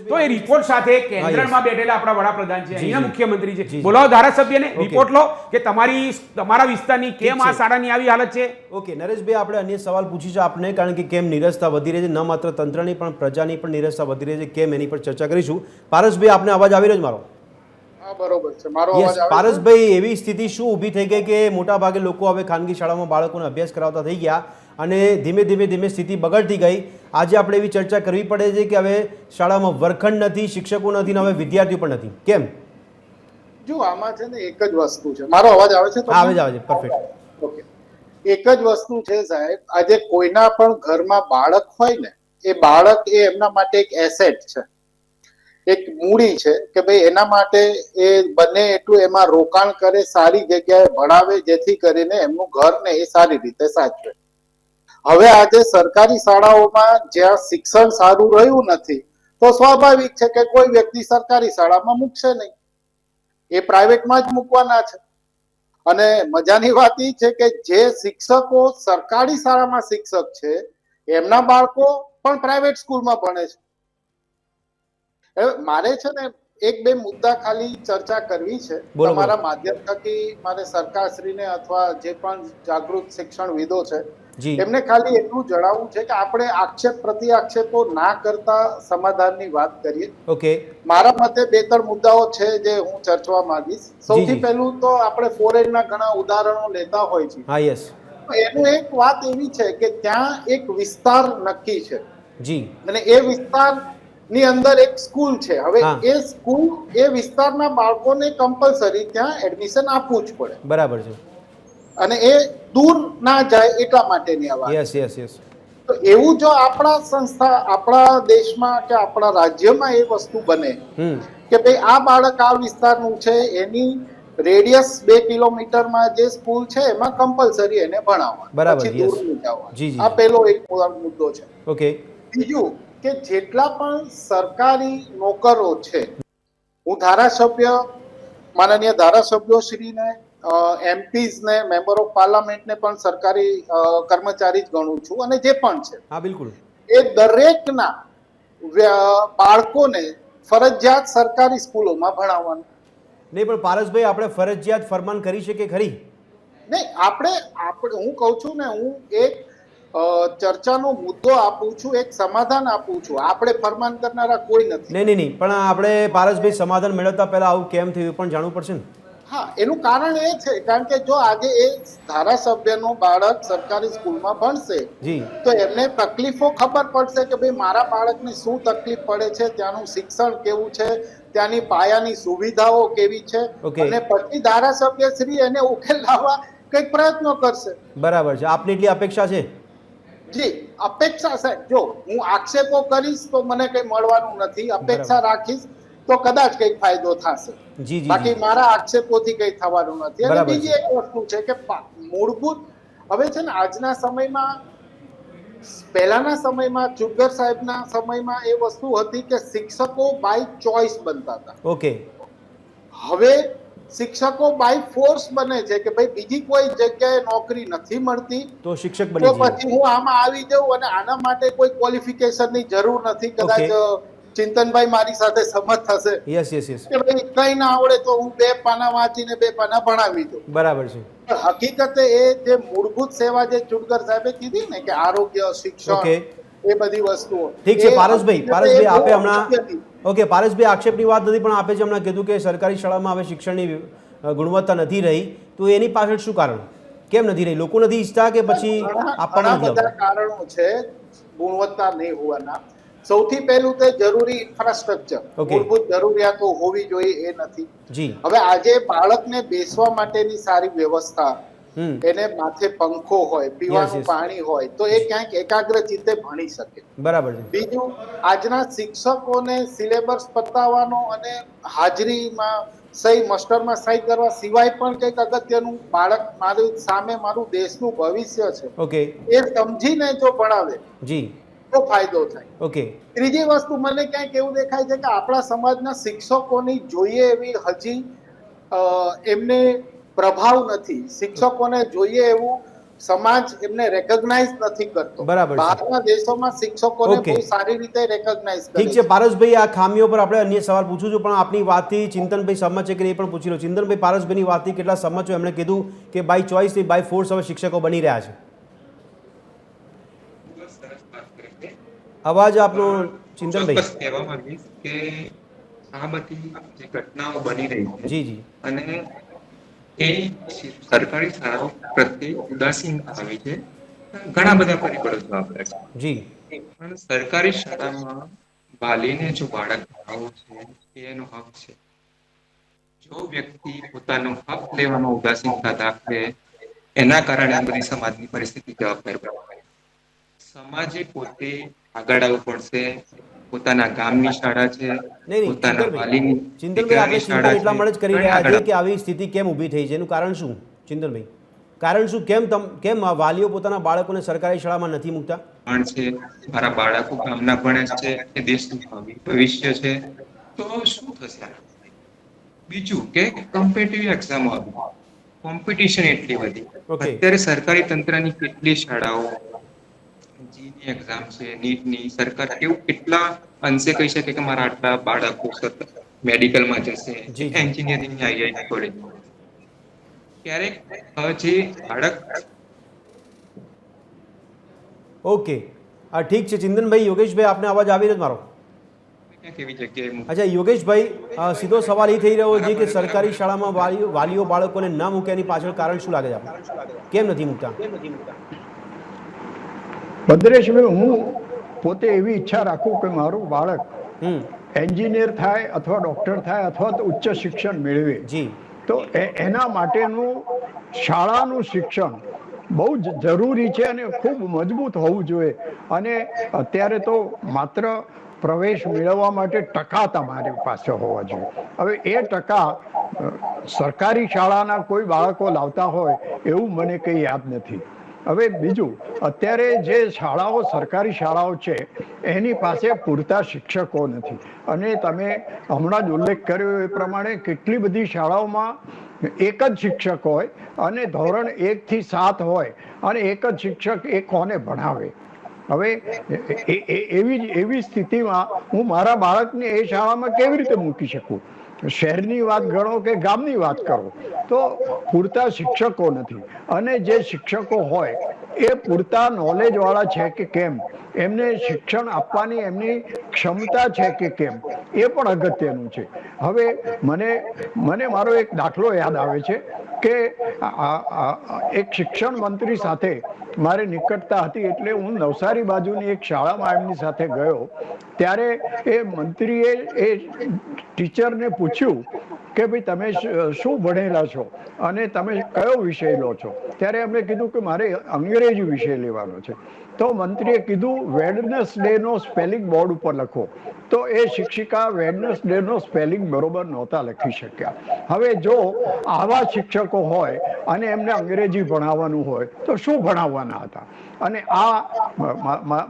તો એ રિપોર્ટ સાથે કેન્દ્રમાં બેઠેલા આપણા વડાપ્રધાન છે, અહીંના મુખ્યમંત્રી છે, બોલાવો ધારાસભ્યને, રિપોર્ટ લો કે તમારા વિસ્તારની કેમ આ શાળાની આવી હાલત છે. ઓકે નરેશભાઈ, આપણે અન્ય સવાલ પૂછીશું આપને, કારણ કે કેમ નિરસતા વધી રહી છે, ન માત્ર તંત્રની પણ પ્રજાની પણ નિરસતા વધી રહી છે, કેમ એની પર ચર્ચા કરીશું. પારસભાઈ, આપને અવાજ આવી રહ્યો છે મારો? હા, બરોબર છે. મારો યસ અવાજ આવે છે? પારસભાઈ, એવી સ્થિતિ શું ઊભી થઈ ગઈ કે મોટા ભાગે લોકો હવે ખાનગી શાળામાં બાળકોને અભ્યાસ કરાવતા થઈ ગયા અને ધીમે ધીમે સ્થિતિ બગડતી ગઈ. આજે આપણે એવી ચર્ચા કરવી પડે છે કે હવે શાળામાં વર્ગખંડ નથી, શિક્ષકો નથી ને હવે વિદ્યાર્થીઓ પણ નથી. કેમ? જો આમાં છે ને એક જ વસ્તુ છે. મારો અવાજ આવે છે? આવે છે, પરફેક્ટ. ઓકે. એક જ વસ્તુ છે સાહેબ, આજે કોઈના પણ ઘરમાં બાળક હોય ને, એ બાળક એ એમના માટે એક એસેટ છે, એક મૂડી છે કે ભાઈ એના માટે એ બને એટલું એમાં રોકાણ કરે, સારી જગ્યાએ ભણાવે, જેથી કરીને એમનું ઘર ને એ સારી રીતે સાચવે. હવે આજે સરકારી શાળાઓમાં જ્યાં શિક્ષણ સારું રહ્યું નથી, તો સ્વાભાવિક છે કે કોઈ વ્યક્તિ સરકારી શાળામાં મૂકશે નહીં, એ પ્રાઇવેટમાં જ મૂકવાના છે. અને મજાની વાત એ છે કે જે શિક્ષકો સરકારી શાળામાં શિક્ષક છે, એમના બાળકો પણ પ્રાઇવેટ સ્કૂલમાં ભણે છે. મારે છે ને એક બે મુદ્દા ખાલી ચર્ચા કરવી છે તમારા માધ્યમ થકી. મારે સરકારશ્રીને અથવા જે પણ જાગૃત શિક્ષણવિદો છે એમને ખાલી એટલું જણાવવું છે કે આપણે આક્ષેપ પ્રતિ આક્ષેપો ના કરતા સમાધાનની વાત કરીએ. ઓકે. મારા મતે 2-3 મુદ્દાઓ છે જે હું ચર્ચવા માંગીશ. સૌથી પહેલું તો આપણે ફોરેનના ઘણા ઉદાહરણો લેતા હોય છે. હા, યસ. એનું એક વાત એવી છે કે ત્યાં એક વિસ્તાર નક્કી છે જી, અને એ વિસ્તાર ની અંદર એક સ્કૂલ છે. હવે એ સ્કૂલ, એ વિસ્તારના બાળકોને કમ્પલસરી ત્યાં એડમિશન આપવું જ પડે. બરાબર છે. અને એ દૂર ના જાય એટલા માટેની આ વાત. Yes yes yes. તો એવું જો આપણા સંસ્થા, આપણા દેશમાં કે આપણા રાજ્યમાં એ વસ્તુ બને કે ભાઈ આ બાળક આ વિસ્તારનું છે, એની રેડિયસ 2 કિલોમીટરમાં જે સ્કૂલ છે એમાં કમ્પલસરી એને ભણાવવા, બરાબર, પછી દૂર નહીં જવા. જી જી. આ પહેલો એક મુદ્દો છે. ઓકે. બીજું કે જેટલા પણ સરકારી નોકરો છે, હું ધારાસભ્ય, માનનીય ધારાસભ્યો શ્રીને, એમપીઝ ને, મેમ્બર ઓફ પાર્લામેન્ટ ને પણ સરકારી કર્મચારી જ ગણું છું, અને જે પણ છે, હા બિલકુલ, એ દરેકના બાળકોને ફરજિયાત સરકારી સ્કૂલોમાં ભણાવવાનું. નહીં પણ પારસભાઈ, આપણે ફરજિયાત ફરમાન કરી શકીએ ખરી? નહીં, આપણે હું કહું છું ને, હું એક ચર્ચાનો મુદ્દો આપું છું, એક સમાધાન આપું છું. આપણે ફરમાન કરનારા કોઈ નથી. નહીં, પણ આપણે પારસભાઈ સમાધાન મેળવતા પહેલા આવું કેમ થયું પણ જાણવું પડશે ને. હા, એનું કારણ એ છે કારણ કે જો આજે એ ધારાસભ્યનો બાળક સરકારી સ્કૂલમાં ભણશે જી, તો એમને તકલીફો ખબર પડશે કે ભાઈ મારા બાળકને શું તકલીફ પડે છે, ત્યાંનું શિક્ષણ કેવું છે, ત્યાંની પાયાની સુવિધાઓ કેવી છે, અને પછી ધારાસભ્ય શ્રી એને ઉકેલ લાવવા કંઈક પ્રયત્નો કરશે. બરાબર છે. આપની એટલી અપેક્ષા છે? જી, અપેક્ષા છે. જો હું આક્ષેપો કરીશ તો મને કંઈ મળવાનું નથી, અપેક્ષા રાખીશ તો કદાચ કંઈક ફાયદો થશે. જી જી. બાકી મારા આક્ષેપોથી કંઈ થવાનું નથી. અને બીજી એક વસ્તુ છે કે મૂળભૂત, હવે છે ને આજના સમયમાં, પહેલાના સમયમાં ચુગર સાહેબના સમયમાં એ વસ્તુ હતી કે શિક્ષકો બાય ચોઇસ બનતા હતા. ઓકે. હવે શિક્ષકો બાય ફોર્સ બને છે કે ભાઈ બીજી કોઈ જગ્યાએ નોકરી નથી મળતી તો શિક્ષક બની તો પછી હું આમાં આવી જાઉં, અને આના માટે કોઈ ક્વોલિફિકેશનની જરૂર નથી. કદાચ ચિંતનભાઈ મારી સાથે સહમત થશે યસ યસ યસ, કે ભાઈ કઈ ના આવડે તો હું 2 પાના વાંચીને 2 પાના ભણાવી દઉં. બરાબર છે. પણ હકીકતે એ જે મૂળભૂત સેવા જે ચુડકર સાહેબે કીધી ને કે આરોગ્ય, શિક્ષણ, ઓકે. એ બધી વસ્તુઓ ઠીક છે એ પારસભાઈ, હકીકતે પારસભાઈ એ આપે બહુ હમણાં અગત્યની. ઓકે પારસભાઈ આક્ષેપની વાત નથી, પણ આપે જે હમણાં કીધું કે સરકારી શાળામાં હવે શિક્ષણની ગુણવત્તા નથી રહી, તો એની પાછળ શું કારણ, કેમ નથી રહી? લોકો નથી ઈચ્છતા કે પછી ઘણા આપવામાં નથી બધા આવતું? કારણો છે ગુણવત્તા નહીં હોવાના. સૌથી પહેલું તે જરૂરી ઇન્ફ્રાસ્ટ્રક્ચર, ઓકે. મૂળભૂત જરૂરિયાતો હોવી જોઈએ એ નથી. જી. હવે આજે બાળકને બેસવા માટેની સારી વ્યવસ્થા, હમ. એને માથે પંખો હોય, પીવાનું yes. પાણી હોય, તો એ ક્યાંક એકાગ્ર ચિત્તે ભણી શકે. બરાબર છે. બીજું, આજના શિક્ષકોને સિલેબસ પતાવવાનો અને હાજરીમાં સહી માસ્ટરમાં સહી કરવા સિવાય પણ કંઈક અગત્યનું બાળક મારી સામે મારું દેશનું ભવિષ્ય છે ઓકે. એ સમજીને જો ભણાવે જી. તો ફાયદો થાય. ઓકે. ત્રીજી વસ્તુ મને ક્યાંક એવું દેખાય છે કે આપણા સમાજના શિક્ષકોની જોઈએ એવી હજી એમને પ્રભાવ નથી. શિક્ષકોને જોઈએ એવું સમાજ એમને રેકગ્નાઇઝ નથી કરતો. બરાબર છે. બહારના દેશોમાં શિક્ષકોને ઓકે. બહુ સારી રીતે રેકગ્નાઇઝ કરે ઠીક છે પારસભાઈ, આ ખામીઓ પર આપણે અન્ય સવાલ પૂછું છું, પણ આપની વાતથી ચિંતનભાઈ સહમત છે કે એ પણ પૂછી લો. ચિંતનભાઈ, પારસભાઈની વાતથી કેટલા સહમત છો? એમણે કીધું કે બાય ચોઇસ થી બાય ફોર્સ હવે શિક્ષકો બની રહ્યા છે. અવાજ આપનો ચિંતનભાઈ. ચોક્કસ કહેવા માંગીશ કે આ બધી જે ઘટનાઓ બની રહી છે જી જી. અને એ સરકારી શાળાઓ પ્રત્યે ઉદાસીનતા આવી છે. ઘણા બધા પરિબળો જવાબદાર છે. જી. પણ સરકારી શાળામાં વાલીને જો બાળક ભણાવવું છે એ એનો હક છે. જો વ્યક્તિ પોતાનો હક લેવામાં ઉદાસીનતા દાખવે, એના કારણે આ બધી સમાજની પરિસ્થિતિ જવાબદાર બને. સમાજે પોતે આગળ આવવું પડશે. પોતાના ગામની શાળા છે, નહીં પોતાના વાલીની ચિંતનભાઈ, આપણે ચિંતન શાળા એટલા માટે જ કરી છે, રહ્યા આગળ છીએ કે આવી સ્થિતિ કેમ ઊભી થઈ છે, એનું કારણ શું ચિંતનભાઈ? કારણ શું? કેમ વાલીઓ પોતાના બાળકોને સરકારી શાળામાં નથી મૂકતા? પણ છે મારા બાળકો ગામના ભણે છે, એ દેશનું ભવિષ્ય છે, તો શું થશે? બીજું કે કોમ્પિટિટિવ એક્ઝામો આવી, કોમ્પિટિશન એટલી બધી. ઓકે. અત્યારે સરકારી તંત્રની કેટલી શાળાઓ, જીની એક્ઝામ છે, નીટની, સરકાર કેવું કેટલા અંશે કહી શકે કે મારા આટલા બાળકો મેડિકલમાં જશે, જી. એન્જિનિયરિંગની આઈઆઈટી કોલેજ. ક્યારેક જે બાળક ઓકે. ઠીક છે ચિંતનભાઈ. યોગેશભાઈ, આપને અવાજ આવી રહ્યો છે મારો? કેવી જગ્યાએ મૂકે. અચ્છા યોગેશભાઈ, સીધો સવાલ એ થઈ રહ્યો છે કે સરકારી શાળામાં વાલીઓ બાળકોને ન મૂકે એની પાછળ કારણ શું લાગે છે આપણે? કેમ નથી મૂકતા? ભદ્રેશભાઈ, હું પોતે એવી ઈચ્છા રાખું કે મારું બાળક હમ. એન્જિનિયર થાય અથવા ડોક્ટર થાય અથવા તો ઉચ્ચ શિક્ષણ મેળવે, જી. તો એના માટેનું શાળાનું શિક્ષણ બહુ જ જરૂરી છે અને ખૂબ મજબૂત હોવું જોઈએ. અને અત્યારે તો માત્ર પ્રવેશ મેળવવા માટે ટકા તમારી પાસે હોવા જોઈએ. હવે એ ટકા સરકારી શાળાના કોઈ બાળકો લાવતા હોય એવું મને કંઈ યાદ નથી. હવે બીજું, અત્યારે જે શાળાઓ સરકારી શાળાઓ છે એની પાસે પૂરતા શિક્ષકો નથી. અને તમે હમણાં જ ઉલ્લેખ કર્યો એ પ્રમાણે કેટલી બધી શાળાઓમાં એક જ શિક્ષક હોય અને ધોરણ 1 થી 7 હોય અને એક જ શિક્ષક એ કોને ભણાવે? હવે એવી સ્થિતિમાં હું મારા બાળકને એ શાળામાં કેવી રીતે મૂકી શકું? શહેરની વાત ગણો કે ગામની વાત કરો, તો પૂરતા શિક્ષકો નથી. અને જે શિક્ષકો હોય એ પૂરતા નોલેજ વાળા છે કે કેમ, એમને શિક્ષણ આપવાની એમની ક્ષમતા છે કે કેમ, એ પણ અગત્યનું છે. હવે મને મારો એક દાખલો યાદ આવે છે કે એક શિક્ષણ મંત્રી સાથે મારે નિકટતા હતી, એટલે હું નવસારી બાજુની એક શાળામાં એમની સાથે ગયો. ત્યારે એ મંત્રીએ એ ટીચરને પૂછ્યું કે ભાઈ તમે શું ભણેલા છો અને તમે કયો વિષય લો છો? ત્યારે એમણે કીધું કે મારે અંગ્રેજી વિષય લેવાનો છે. તો મંત્રીએ કીધું વેડનસડે નો સ્પેલિંગ બોર્ડ ઉપર લખો. તો એ શિક્ષિકા વેડનસડે નો સ્પેલિંગ બરોબર નહોતા લખી શક્યા. હવે જો આવા શિક્ષકો હોય અને એમને અંગ્રેજી ભણાવવાનું હોય તો શું ભણાવવાના હતા? અને આ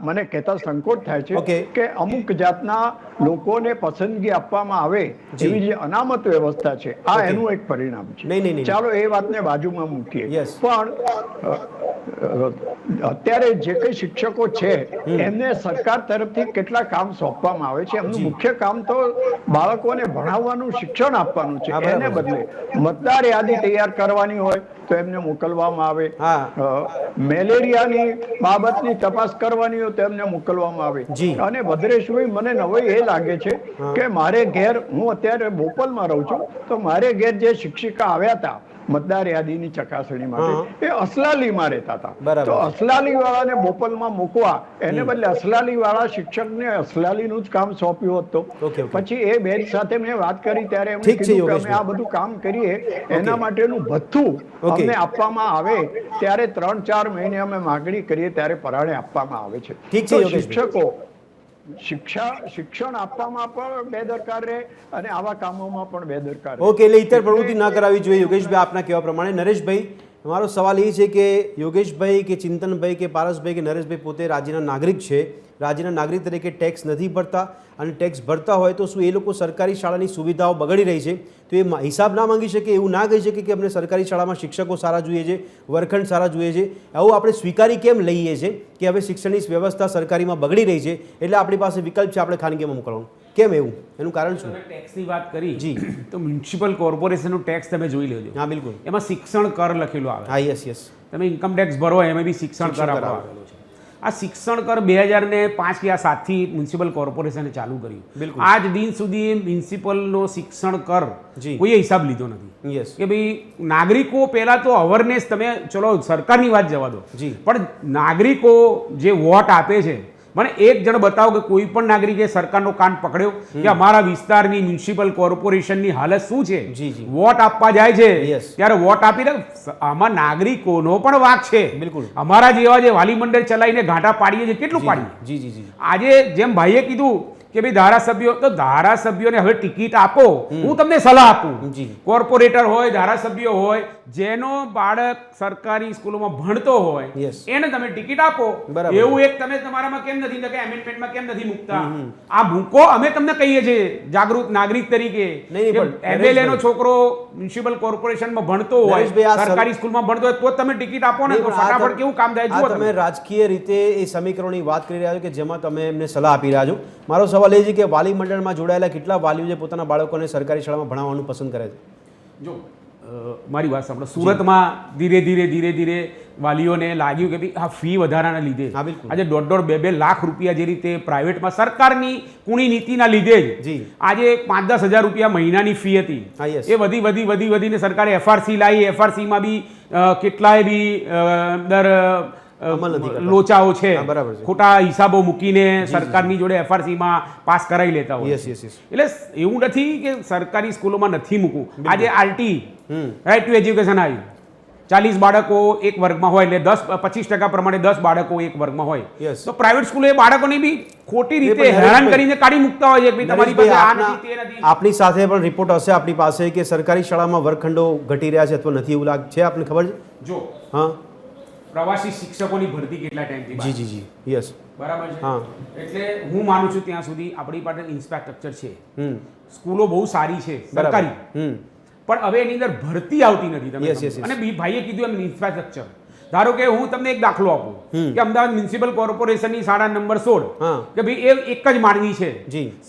મને કહેતા સંકોચ થાય છે કે અમુક જાતના લોકોને પસંદગી આપવામાં આવે એવી જે અનામત વ્યવસ્થા છે, આ એનું એક પરિણામ છે. ચાલો એ વાતને બાજુમાં મૂકીએ. પણ અત્યારે જે કઈ શિક્ષકો છે એમને સરકાર તરફથી કેટલા કામ સોંપવામાં આવે છે. એમનું મુખ્ય કામ તો બાળકોને ભણાવવાનું, શિક્ષણ આપવાનું છે. એને બદલે મતદાર યાદી તૈયાર કરવાની હોય તો એમને મોકલવામાં આવે, મેલેરિયાની બાબતની તપાસ કરવાની હોય તો એમને મોકલવામાં આવે. અને ભદ્રેશભાઈ, મને નવાઈ એ લાગે છે કે મારે ઘેર, હું અત્યારે બોપલમાં રહું છું, તો મારે ઘેર જે શિક્ષિકા આવ્યા હતા મતદાર યાદીની ચકાસણી માટે, એ અસલાલીમાં રહેતા હતા. તો અસલાલી વાળાને બોપલમાં મૂકવા એને બદલે અસલાલી વાળા શિક્ષકને અસલાલીનું જ કામ સોંપ્યું હતું. પછી એ બેન સાથે મેં વાત કરી ત્યારે એમણે કીધું કે અમે આ બધું કામ કરીએ એના માટેનું ભથ્થું અમને આપવામાં આવે, ત્યારે 3-4 મહિને અમે માગણી કરીએ ત્યારે પરાણે આપવામાં આવે છે. તો શિક્ષકો શિક્ષણ આપવામાં પણ બેદરકાર રહે અને આવા કામોમાં પણ બેદરકાર રહે. ઓકે, એટલે ઇતર પ્રવૃત્તિ ના કરાવી જોઈએ. યોગેશભાઈ, આપના કહેવા પ્રમાણે. નરેશભાઈ, મારો સવાલ એ છે કે યોગેશભાઈ કે ચિંતનભાઈ કે પારસભાઈ કે નરેશભાઈ પોતે રાજ્યના નાગરિક છે, રાજ્યના નાગરિક તરીકે ટેક્સ નથી ભરતા, અને ટેક્સ ભરતા હોય તો શું એ લોકો સરકારી શાળાની સુવિધાઓ બગડી રહી છે તો એ હિસાબ ના માંગી શકે, એવું ના કહી શકે કે અમને સરકારી શાળામાં શિક્ષકો સારા જોઈએ છે, વર્ગખંડ સારા જોઈએ છે? આવું આપણે સ્વીકારી કેમ લઈએ છીએ કે હવે શિક્ષણની વ્યવસ્થા સરકારીમાં બગડી રહી છે એટલે આપણી પાસે વિકલ્પ છે આપણે ખાનગીમાં મોકલવાનું? કેમ એવું? એનું કારણ શું? ટેક્સની વાત કરી જી, તો મ્યુનિસિપલ કોર્પોરેશનનું ટેક્સ તમે જોઈ લેજો. હા, બિલકુલ. એમાં શિક્ષણ કર લખેલું આવે. હા, યસ. તમે ઇન્કમ ટેક્સ ભરો એમાં બી શિક્ષણ કર આવેલો છે. આ શિક્ષણ કર 2005 કે 7થી મ્યુનિસિપલ કોર્પોરેશને ચાલુ કર્યું. આજ દિન સુધી મ્યુનિસિપલનો શિક્ષણ કર કોઈએ હિસાબ લીધો નથી કે ભાઈ નાગરિકો પહેલા તો અવેરનેસ, તમે ચલો સરકારની વાત જવા દો, પણ નાગરિકો જે વોટ આપે છે, મને એક જણ બતાવો કે કોઈ પણ નાગરિકે સરકારનો કાન પકડ્યો કે અમારા વિસ્તારની મ્યુનિસિપલ કોર્પોરેશનની હાલત શું છે? વોટ આપવા જાય છે ત્યારે વોટ આપી દે. આમાં નાગરિકોનો પણ વાંક છે. બિલકુલ. અમારા જેવા જે વાલી મંડળ ચલાવીને ઘાટા પાડીએ છીએ, કેટલું પાડીએ? આજે જેમ ભાઈએ કીધું કે ભાઈ ધારાસભ્યો, તો ધારાસભ્યોને હવે ટિકિટ આપો. હું તમને સલાહ આપું, કોર્પોરેટર હોય, ધારાસભ્યો હોય, જેનો બાળક સરકારી સ્કૂલોમાં ભણતો હોય એને તમે ટિકિટ આપો. એવું એક તમે તમારામાં કેમ નથી કે એમેન્ડમેન્ટમાં કેમ નથી મૂકતા? આ મૂકો. અમે તમને કહીએ છીએ જાગૃત નાગરિક તરીકે, એમએલએ નો છોકરો મ્યુનિસિપલ કોર્પોરેશનમાં ભણતો હોય, સરકારી સ્કૂલમાં ભણતો હોય, તો તમે ટિકિટ આપો ને, તો ફટાફટ કેવું કામ થાય. જુઓ, તમે રાજકીય રીતે એ સમીકરણોની વાત કરી રહ્યા છો કે જેમાં તમે એમને સલાહ આપી રહ્યા છો. મારો સવાલ એ છે કે વાલી મંડળમાં જોડાયેલા કેટલા વાલીઓ જે પોતાના બાળકોને સરકારી શાળામાં ભણાવવાનું પસંદ કરે છે? જો મારી વાત સાંભળો, સુરતમાં ધીરે ધીરે વાલીઓને લાગ્યું કે ભાઈ આ ફી વધારાના લીધે આજે 1.5-2 લાખ રૂપિયા જે રીતે પ્રાઇવેટમાં સરકારની કુણી નીતિના લીધે જ આજે 5-10 હજાર રૂપિયા મહિનાની ફી હતી, એ વધીને સરકારે એફઆરસી લાવી. એફઆરસીમાં બી કેટલાય બી લોચાઓ છે, ખોટા હિસાબો મૂકીને સરકારની જોડે એફઆરસીમાં પાસ કરાવી લેતા હોય. એટલે એવું નથી કે સરકારી સ્કૂલોમાં નથી મૂકવું. આજે આરટી, રાઈટ ટુ એજ્યુકેશન આવ્યું. 40 બાળકો એક વર્ગમાં હોય એટલે 25% પ્રમાણે 10 બાળકો એક વર્ગમાં હોય. તો પ્રાઇવેટ સ્કૂલો એ બાળકોને બી ખોટી રીતે હેરાન કરીને કાઢી મૂકતા હોય છે. તમારી પાસે આ નથી, તે નથી. આપની સાથે પણ રિપોર્ટ હશે આપણી પાસે કે સરકારી શાળામાં વર્ગખંડો ઘટી રહ્યા છે અથવા નથી, એવું લાગે છે? આપને ખબર છે? જો હા, પ્રવાસી શિક્ષકોની ભરતી કેટલા ટાઈમથી? જી, યસ, બરાબર છે. હા, એટલે હું માનું છું ત્યાં સુધી આપણી પાસે ઇન્ફ્રાસ્ટ્રક્ચર છે, સ્કૂલો બહુ સારી છે સરકારી, પણ હવે એની અંદર ભરતી આવતી નથી. અને ભાઈએ કીધું એમ ઇન્ફ્રાસ્ટ્રક્ચર. ધારો કે હું તમને એક દાખલો આપું કે અમદાવાદ મ્યુનિસિપલ કોર્પોરેશનની શાળા નંબર 16 કે ભાઈ એ એક જ માળની છે,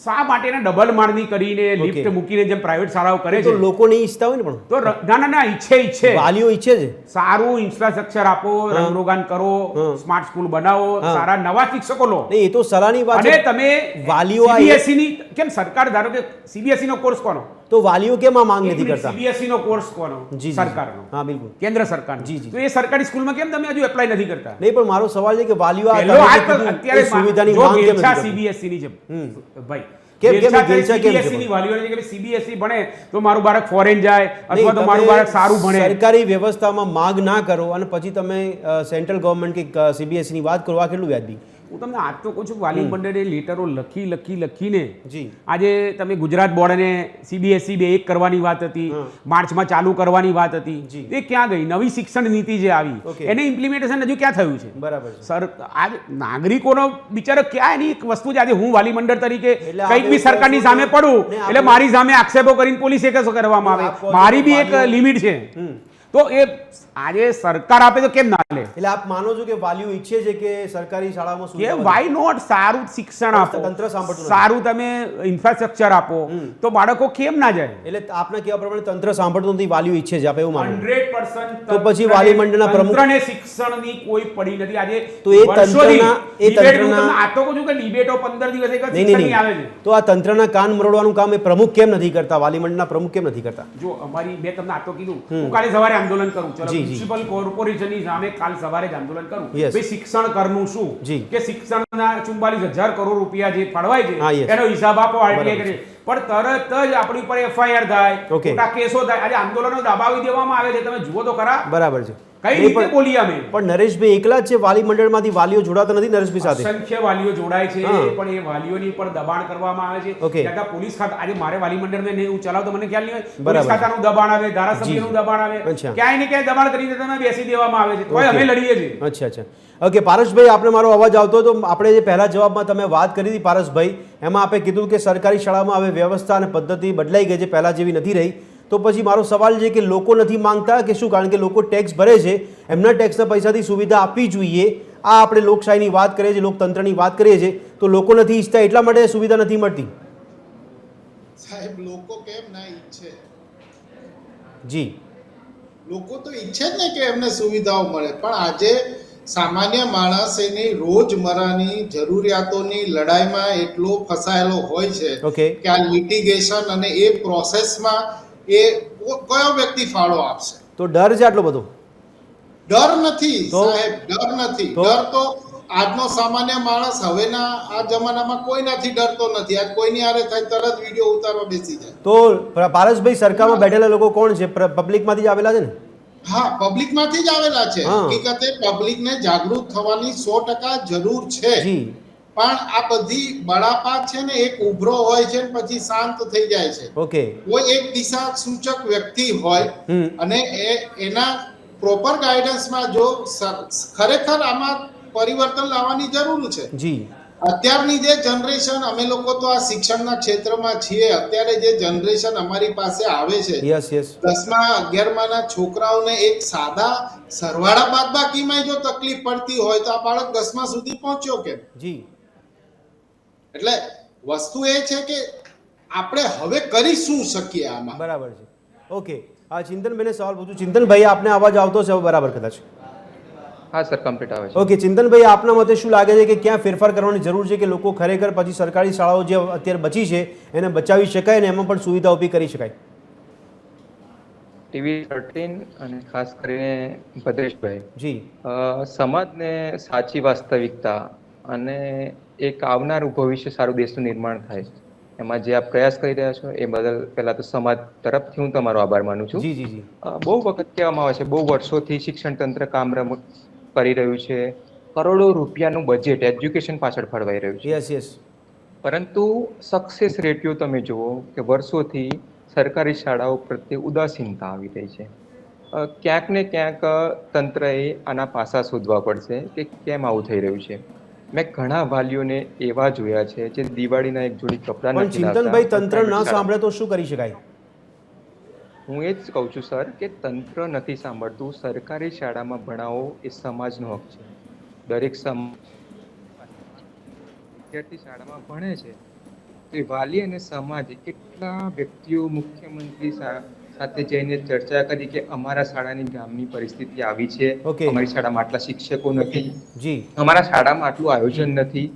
શા માટે એને ડબલ માળની કરીને લિફ્ટ મૂકીને જેમ પ્રાઇવેટ શાળાઓ કરે છે? લોકો નહીં ઈચ્છતા હોય ને, પણ તો ના ઈચ્છે વાલીઓ ઈચ્છે છે સારું ઇન્ફ્રાસ્ટ્રક્ચર આપો, રંગરોગાન કરો, સ્માર્ટ સ્કૂલ બનાવો, સારા નવા શિક્ષકો લો. એ તો સલાહની વાત છે. અને તમે વાલીઓ સીબીએસઈ ની કેમ સરકાર, ધારો કે સીબીએસઈ નો કોર્સ કોનો? તો વાલીઓ કેમ આ માંગ નથી કરતા? સીબીએસઈ નો કોર્સ કોનો? સરકારનો. હા, બિલકુલ, કેન્દ્ર સરકારનો. તો એ સરકારી સ્કૂલમાં કેમ તમે હજુ એપ્લાય નથી કરતા? નહીં, પણ મારો સવાલ છે કે વાલીઓ અત્યારે સુવિધાની માંગ કેમ નથી કરતા? સીબીએસઈ ની છે ભાઈ, સીબીએસઈ વાલીઓને કે સીબીએસઈ ભણે તો મારું બાળક ફોરેન જાય અથવા તો મારું બાળક સારું ભણે. સરકારી વ્યવસ્થામાં માંગ ના કરો અને પછી તમે સેન્ટ્રલ ગવર્મેન્ટ કે સીબીએસઈ ની વાત કરો, આ કેટલું વ્યાજબી? હું તમને આજ તો કહું છું, વાલી મંડળે લેટરો લખીને આજે તમે ગુજરાત બોર્ડને સીબીએસઈ 2 કરવાની વાત હતી, માર્ચમાં ચાલુ કરવાની વાત હતી, એ ક્યાં ગઈ? નવી શિક્ષણ નીતિ જે આવી એને ઇમ્પ્લિમેન્ટેશન હજુ ક્યાં થયું છે? બરાબર. સર આજ નાગરિકોનો બિચારો ક્યાં એની એક વસ્તુ છે. આજે હું વાલી મંડળ તરીકે કંઈક બી સરકારની સામે પડું એટલે મારી સામે આક્ષેપો કરીને પોલીસે કેસો કરવામાં આવે. મારી બી એક લિમિટ છે. તો એ આજે સરકાર આપે તો કેમ ના લે? એટલે આપ માનો છો કે વાલીઓ ઈચ્છે છે કે સરકારી શાળામાં કે સુવિધા વધે? Why not? સારું શિક્ષણ આપો, તંત્ર સાંભળતું નથી. સારું તમે ઇન્ફ્રાસ્ટ્રક્ચર આપો, તો બાળકો કેમ ના જાય? એટલે આપના કહેવા પ્રમાણે તંત્ર સાંભળતું નથી, વાલીઓ ઈચ્છે છે, આપ એવું માનો? 100% તો પછી વાલી મંડળના પ્રમુખ- તંત્રને શિક્ષણની કોઈ પડી નથી. આજે તો એ વર્ષોથી તંત્રના- એ debate હું તંત્રના- તમને આ તો કહું છું કે ડિબેટો 15 દિવસે એક જ નહીં શિક્ષણની આવે છે. તો આ તંત્રના કાન મરોડવાનું કામ એ પ્રમુખ કેમ નથી કરતા? વાલી મંડળના પ્રમુખ કેમ નથી કરતા? જો અમારી મેં તમને આ તો કીધું, હું કાલે સવારે આંદોલન કરું, ચલો જી, જી. મ્યુનિસિપલ કોર્પોરેશનની સામે કાલ સવારે જ આંદોલન કરું. Yes. ભાઈ શિક્ષણ કરનું શું? જી. કે શિક્ષણના 44,000 કરોડ રૂપિયા જે ફળવાય હા, છે yes. એનો હિસાબ આપો, RTI બરાબર કરે. પણ તરત જ આપણી ઉપર FIR થાય, Okay. ખોટા કેસો થાય. આજે આંદોલનો દબાવી દેવામાં આવે છે, તમે જુઓ તો ખરા બરાબર છે. કઈ નહીં, રીતે બોલીએ અમે. પણ નરેશભાઈ એકલા જ છે વાલી મંડળમાંથી, વાલીઓ જોડાતા નથી નરેશભાઈ સાથે? અસંખ્ય વાલીઓ જોડાય છે, હા. પણ એ વાલીઓની ઉપર દબાણ કરવામાં આવે છે. Okay. ત્યાં પોલીસ ખાતા, આજે મારે વાલી મંડળમાં હું ચલાવતો મને ખ્યાલ નહીં હોય, બરાબર. પોલીસ ખાતાનું દબાણ આવે, ધારાસભ્યનું દબાણ આવે, અચ્છા. ક્યાંય ને ક્યાંય દબાણ કરીને તમે બેસી દેવામાં આવે છે. તોય Okay. અમે લડીએ છીએ. અચ્છા અચ્છા ઓકે. પારસભાઈ, આપને મારો અવાજ આવતો હતો? આપણે જે પહેલા જવાબમાં તમે વાત કરી હતી પારસભાઈ, એમાં આપે કીધું કે સરકારી શાળામાં હવે વ્યવસ્થા અને પદ્ધતિ બદલાઈ ગઈ છે, પહેલા જેવી નથી રહી. તો પછી મારો સવાલ છે કે લોકો નથી માંગતા કે શું? કારણ કે લોકો ટેક્સ ભરે છે, એમના ટેક્સના પૈસાથી સુવિધા આપવી જોઈએ. આ આપણે લોકશાહીની વાત કરીએ છીએ, લોકતંત્રની વાત કરીએ છીએ, તો લોકો નથી ઈચ્છતા, એટલા માટે સુવિધા નથી મળતી. સાહેબ, લોકો કેમ ના ઈચ્છે? જી, લોકો તો ઈચ્છે જ ને કે એમને સુવિધાઓ મળે, પણ આજે સામાન્ય માણસ એની રોજમર્રાની જરૂરિયાતોની લડાઈમાં એટલો ફસાયેલો હોય છે Okay. કે આ લિટિગેશન અને એ પ્રોસેસમાં એ કયો વ્યક્તિ ફાળો આપશે? તો ડર છે આટલો બધો? ડર નથી તો? સાહેબ, ડર નથી. તો? ડર તો આજનો સામાન્ય માણસ હવેના આ જમાનામાં કોઈનાથી ડરતો નથી. આજ કોઈની હારે થાય તરત વિડીયો ઉતારવા બેસી જાય. તો પારસભાઈ, સરકારમાં બેઠેલા લોકો કોણ છે? પબ્લિકમાંથી જ આવેલા છે ને? હા, પબ્લિકમાંથી જ આવેલા છે. હા. હકીકતે પબ્લિકને જાગૃત થવાની 100% જરૂર છે. જી, પણ આ બધી બળાપા છે ને, એક ઉભરો હોય છે ને પછી શાંત થઈ જાય છે. ઓકે. કોઈ એક દિશા સૂચક વ્યક્તિ હોય હમ. અને એના પ્રોપર ગાઈડન્સમાં જો ખરેખર આમાં પરિવર્તન લાવવાની જરૂર છે. જી, અત્યારની જે જનરેશન, અમે લોકો તો આ શિક્ષણના ક્ષેત્રમાં છીએ, અત્યારે જે જનરેશન અમારી પાસે આવે છે, યસ યસ 10મા 11માના છોકરાઓને એક સાદા સરવાળા બાદબાકીમાં જો તકલીફ પડતી હોય તો આ બાળક 10મા સુધી પહોંચ્યો કેમ? જી. એટલે વસ્તુ એ છે કે આપણે હવે કરી શું શકીએ આમાં. બરાબર છે. ઓકે. આ ચિંતનભાઈને સવાલ પૂછું. ચિંતનભાઈ, આપને અવાજ આવતો છે હવે બરાબર કદાચ? હા સર, કમ્પ્લીટ આવે છે. ઓકે. ચિંતનભાઈ, આપના મતે શું લાગે છે કે ક્યાં ફેરફાર કરવાની જરૂર છે કે લોકો ખરેખર પછી સરકારી શાળાઓ જે અત્યારે બચી છે એને બચાવી શકાય અને એમાં પણ સુવિધા ઊભી કરી શકાય? TV13 અને ખાસ કરીને ભદ્રેશભાઈ, જી, સમાજને સાચી વાસ્તવિકતા અને એક આવનારું ભવિષ્ય સારું દેશનું નિર્માણ થાય એમાં જે આપ પ્રયાસ કરી રહ્યા છો એ બદલ પહેલા તો સમાજ તરફથી હું તમારો આભાર માનું છું. જી, જી, જી. બહુ વખત કહેવામાં આવે છે, બહુ વર્ષોથી શિક્ષણ તંત્ર કામ કરી રહ્યું છે, કરોડો રૂપિયાનું બજેટ એજ્યુકેશન પાછળ ફળવાઈ રહ્યું છે, યસ યસ. પરંતુ સક્સેસ રેટિયો તમે જુઓ કે વર્ષોથી સરકારી શાળાઓ પ્રત્યે ઉદાસીનતા આવી રહી છે. ક્યાંક ને ક્યાંક તંત્રએ આના પાસા શોધવા પડશે કે કેમ આવું થઈ રહ્યું છે. મેં ઘણા વાલીઓને એવા જોયા છે જે દિવાળીના એક જોડી કપડાં પણ નથી લાવતા, ચિંતનભાઈ, તંત્ર ન સરકારી સાંભળે તો શું કરી શકાય? હું એ જ કહું છું સર કે તંત્ર નથી સાંભળતું. સરકારી શાળામાં ભણાવો એ સમાજનો હક છે. દરેક વિદ્યાર્થી શાળામાં ભણે છે તો એ વાલી અને સમાજે કેટલા વ્યક્તિઓ મુખ્યમંત્રી સાથે જઈને ચર્ચા કરી કે અમારા શાળાની ગામની પરિસ્થિતિ આવી છે, Okay. અમારી શાળામાં આટલા શિક્ષકો નથી, જી, અમારા શાળામાં આટલું આયોજન નથી.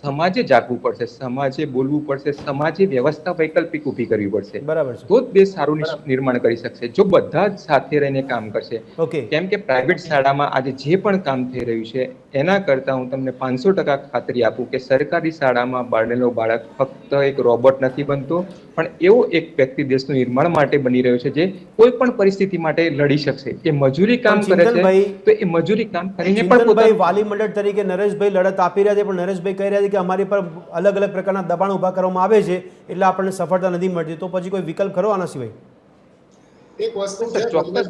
સમાજે જાગવું પડશે, સમાજે બોલવું પડશે, સમાજે વ્યવસ્થા વૈકલ્પિક ઊભી કરવી પડશે. બરાબર છે. તો જ દેશ સારું નિર્માણ કરી શકશે જો બધા જ સાથે રહીને કામ કરશે. ઓકે. કેમ કે પ્રાઇવેટ શાળામાં આજે જે પણ કામ થઈ રહ્યું છે એના કરતાં હું તમને 500% ખાતરી આપું કે સરકારી શાળામાં ભણેલો બાળક ફક્ત એક રોબોટ નથી બનતો, પણ એવો એક વ્યક્તિ દેશનું નિર્માણ માટે બની રહ્યો છે જે કોઈ પણ પરિસ્થિતિ માટે લડી શકશે. એ મજૂરી કામ કરે છે તો એ મજૂરી કામ કરીને પણ ચિંતનભાઈ, વાલી મંડળ તરીકે નરેશભાઈ લડત આપી રહ્યા છે, પણ નરેશભાઈ કહી રહ્યા છે કે અમારી પર અલગ અલગ પ્રકારના દબાણ ઊભા કરવામાં આવે છે એટલે આપણને સફળતા નથી મળતી. તો પછી કોઈ વિકલ્પ ખરો આના સિવાય? એક વસ્તુ છે ચોક્કસ.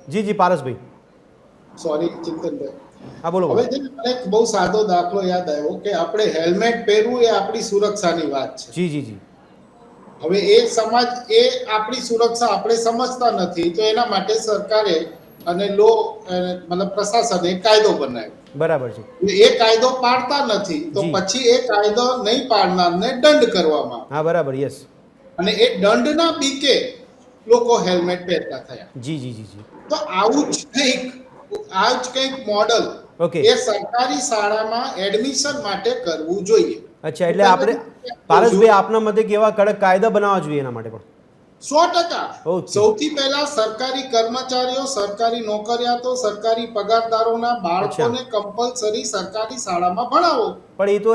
જી જી, પારસભાઈ. સોરી ચિંતનભાઈ, હા, બોલો. હવે છે ને મને એક બહુ સાદો દાખલો યાદ આવ્યો કે આપણે હેલ્મેટ પહેરવું એ આપણી સુરક્ષાની વાત છે. જી જી જી. હવે એ સમાજ એ આપણી સુરક્ષા આપણે સમજતા નથી, તો એના માટે સરકારે અને લો મતલબ પ્રશાસને એક કાયદો બનાવ્યો, બરાબર છે. એ કાયદો પાડતા નથી તો જી. પછી એ કાયદો નહીં પાડનારને દંડ કરવામાં આવે હા બરાબર, યસ. અને એ દંડના બીકે લોકો હેલ્મેટ પહેરતા થયા. જી જી જી જી. તો આવું જ કંઈક મોડલ ઓકે. એ સરકારી શાળામાં એડમિશન માટે કરવું જોઈએ. અચ્છા, એટલે આપણે પારસભાઈ આપના મતે કેવા કડક કાયદા બનાવવા જોઈએ એના માટે પણ? 100%. ઓકે. સૌથી પહેલા સરકારી કર્મચારીઓ, સરકારી નોકરિયાતો, સરકારી પગારદારોના બાળકોને કમ્પલસરી સરકારી શાળામાં ભણાવો. પણ એ તો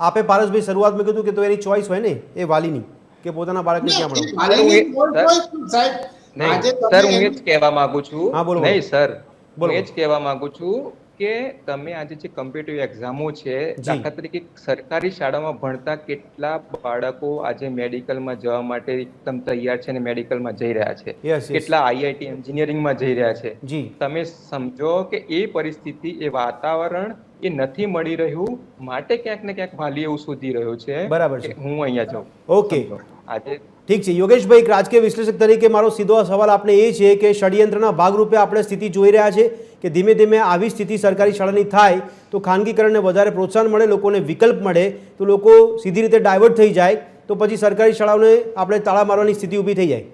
આપે પારસભાઈ શરૂઆતમાં કીધું કે તો એની ચોઈસ હોય ને એ વાલીની કે પોતાના બાળકને ક્યાં ભણાવવું. વાલીની કોઈ સાહેબ નહીં આજે સર, હું તમે એ જ કહેવા માંગુ છું. હા, બોલો, બોલો. નહીં સર, બોલો. હું એ જ કહેવા માંગુ છું કે તમે આજે જે કોમ્પિટિટિવ એક્ઝામો છે, દાખલા તરીકે સરકારી શાળામાં ભણતા કેટલા બાળકો આજે મેડિકલમાં જવા માટે એકદમ તૈયાર છે અને મેડિકલમાં જઈ રહ્યા છે, Yes, yes. કેટલા આઈઆઈટી એન્જિનિયરિંગમાં જઈ રહ્યા છે. જી. તમે સમજો કે એ પરિસ્થિતિ, એ વાતાવરણ એ નથી મળી રહ્યું, માટે ક્યાંક ને ક્યાંક વાલી એવું શોધી રહ્યો છે બરાબર છે. કે હું અહીંયા જાઉં. ઓકે. સમજો. આજે ઠીક છે યોગેશભાઈ, એક રાજકીય વિશ્લેષક તરીકે મારો સીધો સવાલ આપને એ છે કે ષડયંત્રના ભાગરૂપે આપણે સ્થિતિ જોઈ રહ્યા છે કે ધીમે ધીમે આવી સ્થિતિ સરકારી શાળાની થાય તો ખાનગીકરણને વધારે પ્રોત્સાહન મળે, લોકોને વિકલ્પ મળે, તો લોકો સીધી રીતે ડાયવર્ટ થઈ જાય, તો પછી સરકારી શાળાઓને આપણે તાળા મારવાની સ્થિતિ ઊભી થઈ જાય.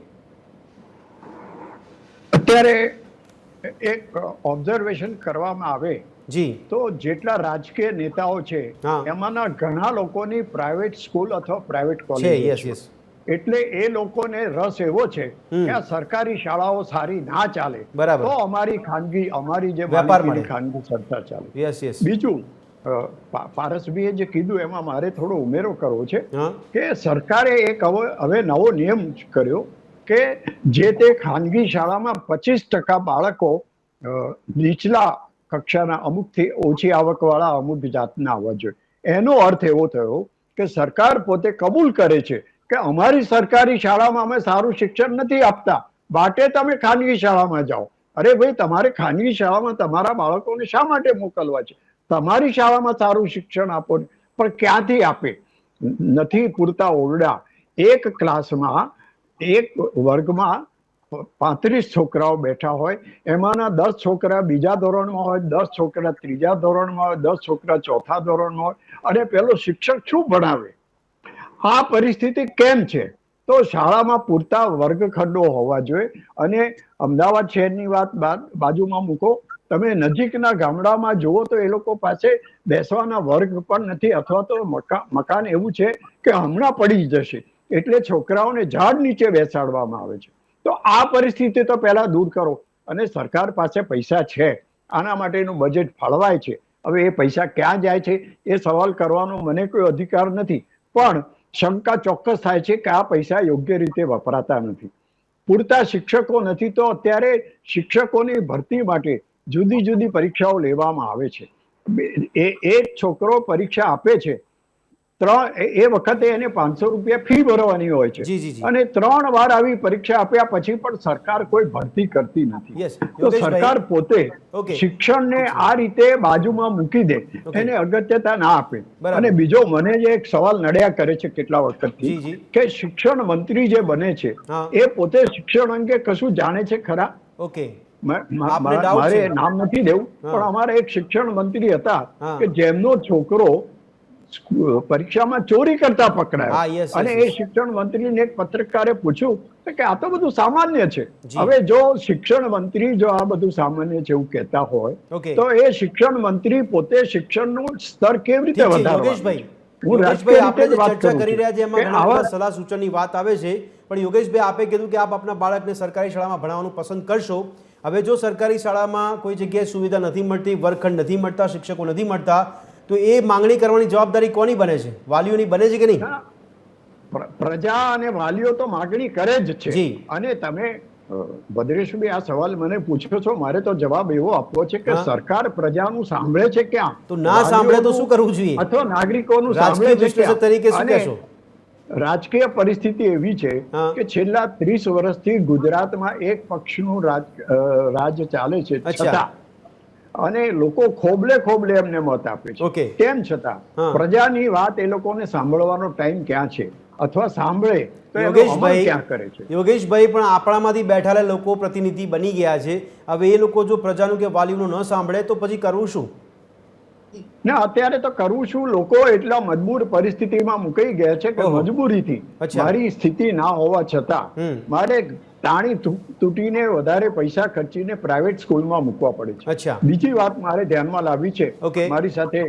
અત્યારે એક ઓબ્ઝર્વેશન કરવામાં આવે જી. તો જેટલા રાજકીય નેતાઓ છે હા. એમાંના ઘણા લોકોની પ્રાઇવેટ સ્કૂલ અથવા પ્રાઇવેટ છે. College yes yes. એટલે એ લોકોને રસ એવો છે કે આ સરકારી શાળાઓ સારી ના ચાલે બરાબર. તો અમારી જે વેપાર માલિકીની મળે. ખાનગી સંસ્થા ચાલે. Yes yes. બીજું પારસભાઈએ જે કીધું એમાં મારે થોડો ઉમેરો કરવો છે હા. કે સરકારે એક હવે નવો નિયમ કર્યો કે જે તે ખાનગી શાળામાં 25% બાળકો નીચલા કક્ષાના અમુકથી ઓછી આવકવાળા અમુક જાતના આવવા જોઈએ. એનો અર્થ એવો થયો કે સરકાર પોતે કબૂલ કરે છે કે અમારી સરકારી શાળામાં અમે સારું શિક્ષણ નથી આપતા, માટે તમે ખાનગી શાળામાં જાઓ. અરે ભાઈ, તમારે ખાનગી શાળામાં તમારા બાળકોને શા માટે મોકલવા છે? તમારી શાળામાં સારું શિક્ષણ આપો. પણ ક્યાંથી આપે? નથી પૂરતા ઓરડા. એક ક્લાસમાં, એક વર્ગમાં 35 છોકરાઓ બેઠા હોય, એમાંના 10 છોકરા બીજા ધોરણમાં હોય, 10 છોકરા ત્રીજા ધોરણમાં હોય, 10 છોકરા ચોથા ધોરણમાં હોય, અને પેલો શિક્ષક શું ભણાવે? આ પરિસ્થિતિ કેમ છે? તો શાળામાં પૂરતા વર્ગખંડો હોવા જોઈએ. અને અમદાવાદ શહેરની વાત બાજુમાં મૂકો, તમે નજીકના ગામડામાં જુઓ તો એ લોકો પાસે બેસવાના વર્ગ પણ નથી, અથવા તો મકાન એવું છે કે હમણાં પડી જશે, એટલે છોકરાઓને ઝાડ નીચે બેસાડવામાં આવે છે. તો આ પરિસ્થિતિ તો પહેલા દૂર કરો. અને સરકાર પાસે પૈસા છે, આના માટેનું બજેટ ફાળવાય છે. હવે એ પૈસા ક્યાં જાય છે એ સવાલ કરવાનો મને કોઈ અધિકાર નથી, પણ શંકા ચોક્કસ થાય છે કે આ પૈસા યોગ્ય રીતે વપરાતા નથી. પૂરતા શિક્ષકો નથી, તો અત્યારે શિક્ષકોની ભરતી માટે જુદી જુદી પરીક્ષાઓ લેવામાં આવે છે. એક છોકરો પરીક્ષા આપે છે, એ વખતે એને 500 રૂપિયા ફી ભરવાની હોય છે, અને 3 વાર આવી પરીક્ષા આપ્યા પછી પણ સરકાર કોઈ ભરતી કરતી નથી. તો સરકાર પોતે શિક્ષણને આ રીતે બાજુમાં મૂકી દે, એને અગત્યતા ના આપે. અને બીજો મને જે એક સવાલ નડ્યા કરે છે કેટલા વખતથી કે શિક્ષણ મંત્રી જે બને છે એ પોતે શિક્ષણ અંગે કશું જાણે છે ખરા? ઓકે, મારે નામ નથી દેવું, પણ અમારા એક શિક્ષણ મંત્રી હતા કે જેમનો છોકરો પરીક્ષામાં ચોરી કરતા પકડાયો, અને એ શિક્ષણ મંત્રીને એક પત્રકારે પૂછ્યું કે આ તો બધું સામાન્ય છે. હવે જો શિક્ષણ મંત્રી જો આ બધું સામાન્ય છે એવું કહેતા હોય, તો એ શિક્ષણ મંત્રી પોતે શિક્ષણનું સ્તર કેવી રીતે વધારવાનું? હું રાજકીય રીતે વાત કરી રહ્યા છીએ, એમાં ઘણા બધા સલાહ સૂચનની વાત આવે છે, પણ યોગેશભાઈ આપે કીધું કે આપ આપના બાળકને સરકારી શાળામાં ભણાવવાનું પસંદ કરશો. હવે જો સરકારી શાળામાં કોઈ જગ્યાએ સુવિધા નથી મળતી, વર્ગખંડ નથી મળતા, શિક્ષકો નથી મળતા, તો એ માંગણી કરવાની જવાબદારી કોની બને છે? વાલીઓની બને છે કે નહીં? પ્રજા અને વાલીઓ તો માંગણી કરે જ છે. અને તમે ભદ્રેશભાઈ આ સવાલ મને પૂછ્યો છો, મારે તો જવાબ એવો આપવો છે કે સરકાર પ્રજાનું સાંભળે છે ક્યાં? તો ના સાંભળે તો શું કરવું જોઈએ? અથવા નાગરિકોનું સાંભળે છે ક્યાં? તરીકે શું કહેશો? રાજકીય પરિસ્થિતિ એવી છે કે છેલ્લા 30 વર્ષથી ગુજરાતમાં એક પક્ષનું રાજ ચાલે છે, છતાં અને લોકો ખોબલે એમને મત આપે છે. તેમ છતાં પ્રજાની વાત એ લોકોને સાંભળવાનો ટાઈમ ક્યાં છે? અથવા સાંભળે તો એનો અમલ યોગેશભાઈ ક્યાં કરે છે? યોગેશભાઈ પણ આપણામાંથી બેઠેલા લોકો પ્રતિનિધિ બની ગયા છે. હવે એ લોકો જો પ્રજાનું કે વાલીઓનું ન સાંભળે તો પછી કરવું શું? ના, અત્યારે તો કરવું શું, લોકો એટલા મજબૂર પરિસ્થિતિમાં મુકાઈ ગયા છે કે ઓહો. મજબૂરીથી અચ્છા. મારી સ્થિતિ ના હોવા છતાં હમ. મારે તાણી તૂટીને વધારે પૈસા ખર્ચીને પ્રાઇવેટ સ્કૂલમાં મૂકવા પડે છે. અચ્છા. બીજી વાત મારે ધ્યાનમાં લાવવી છે, ઓકે. મારી સાથે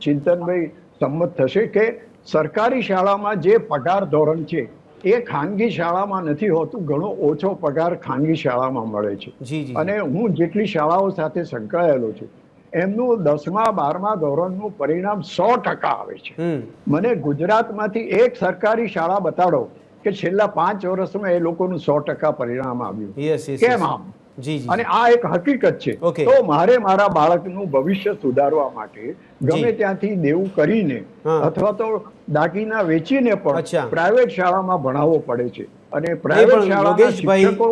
ચિંતનભાઈ સંમત થશે કે સરકારી શાળામાં જે પગાર ધોરણ છે એ ખાનગી શાળામાં નથી હોતું. ઘણો ઓછો પગાર ખાનગી શાળામાં મળે છે. જી જી. અને હું જેટલી શાળાઓ સાથે સંકળાયેલો છું એમનું 10મા 12મા ધોરણનું પરિણામ 100% આવે છે. હમ. મને ગુજરાતમાંથી એક સરકારી શાળા બતાડો કે છેલ્લા 5 વર્ષમાં એ લોકોનું 100% પરિણામ આવ્યું. Yes yes. કેમ આમ? જી જી. અને આ એક હકીકત છે. ઓકે. તો મારે મારા બાળકનું ભવિષ્ય સુધારવા માટે ગમે જી. ત્યાંથી દેવું કરીને હા. અથવા તો દાગીના વેચીને પણ અચ્છા. પ્રાઇવેટ શાળામાં ભણાવવો પડે છે. અને નહીં પ્રાઇવેટ પણ શાળાના યોગેશભાઈ, શિક્ષકો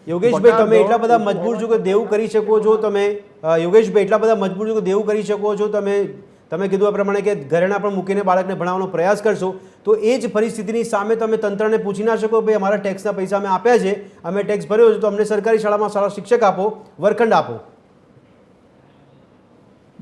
યોગેશભાઈ તમે એટલા બધા પગાર મજબૂર છો કે દેવું કરી શકો છો તમે? યોગેશભાઈ એટલા બધા મજબૂર છો કે દેવું કરી શકો છો તમે? તમે કીધું આ પ્રમાણે કે ઘરેણા પણ મૂકીને બાળકને ભણાવવાનો પ્રયાસ કરશો તો એ જ પરિસ્થિતિની સામે તમે તંત્રને પૂછી ના શકો ભાઈ અમારા ટેક્સના પૈસા અમે આપ્યા છે, અમે ટેક્સ ભર્યો છે, તો અમને સરકારી શાળામાં સારા શિક્ષક આપો, વર્ગખંડ આપો.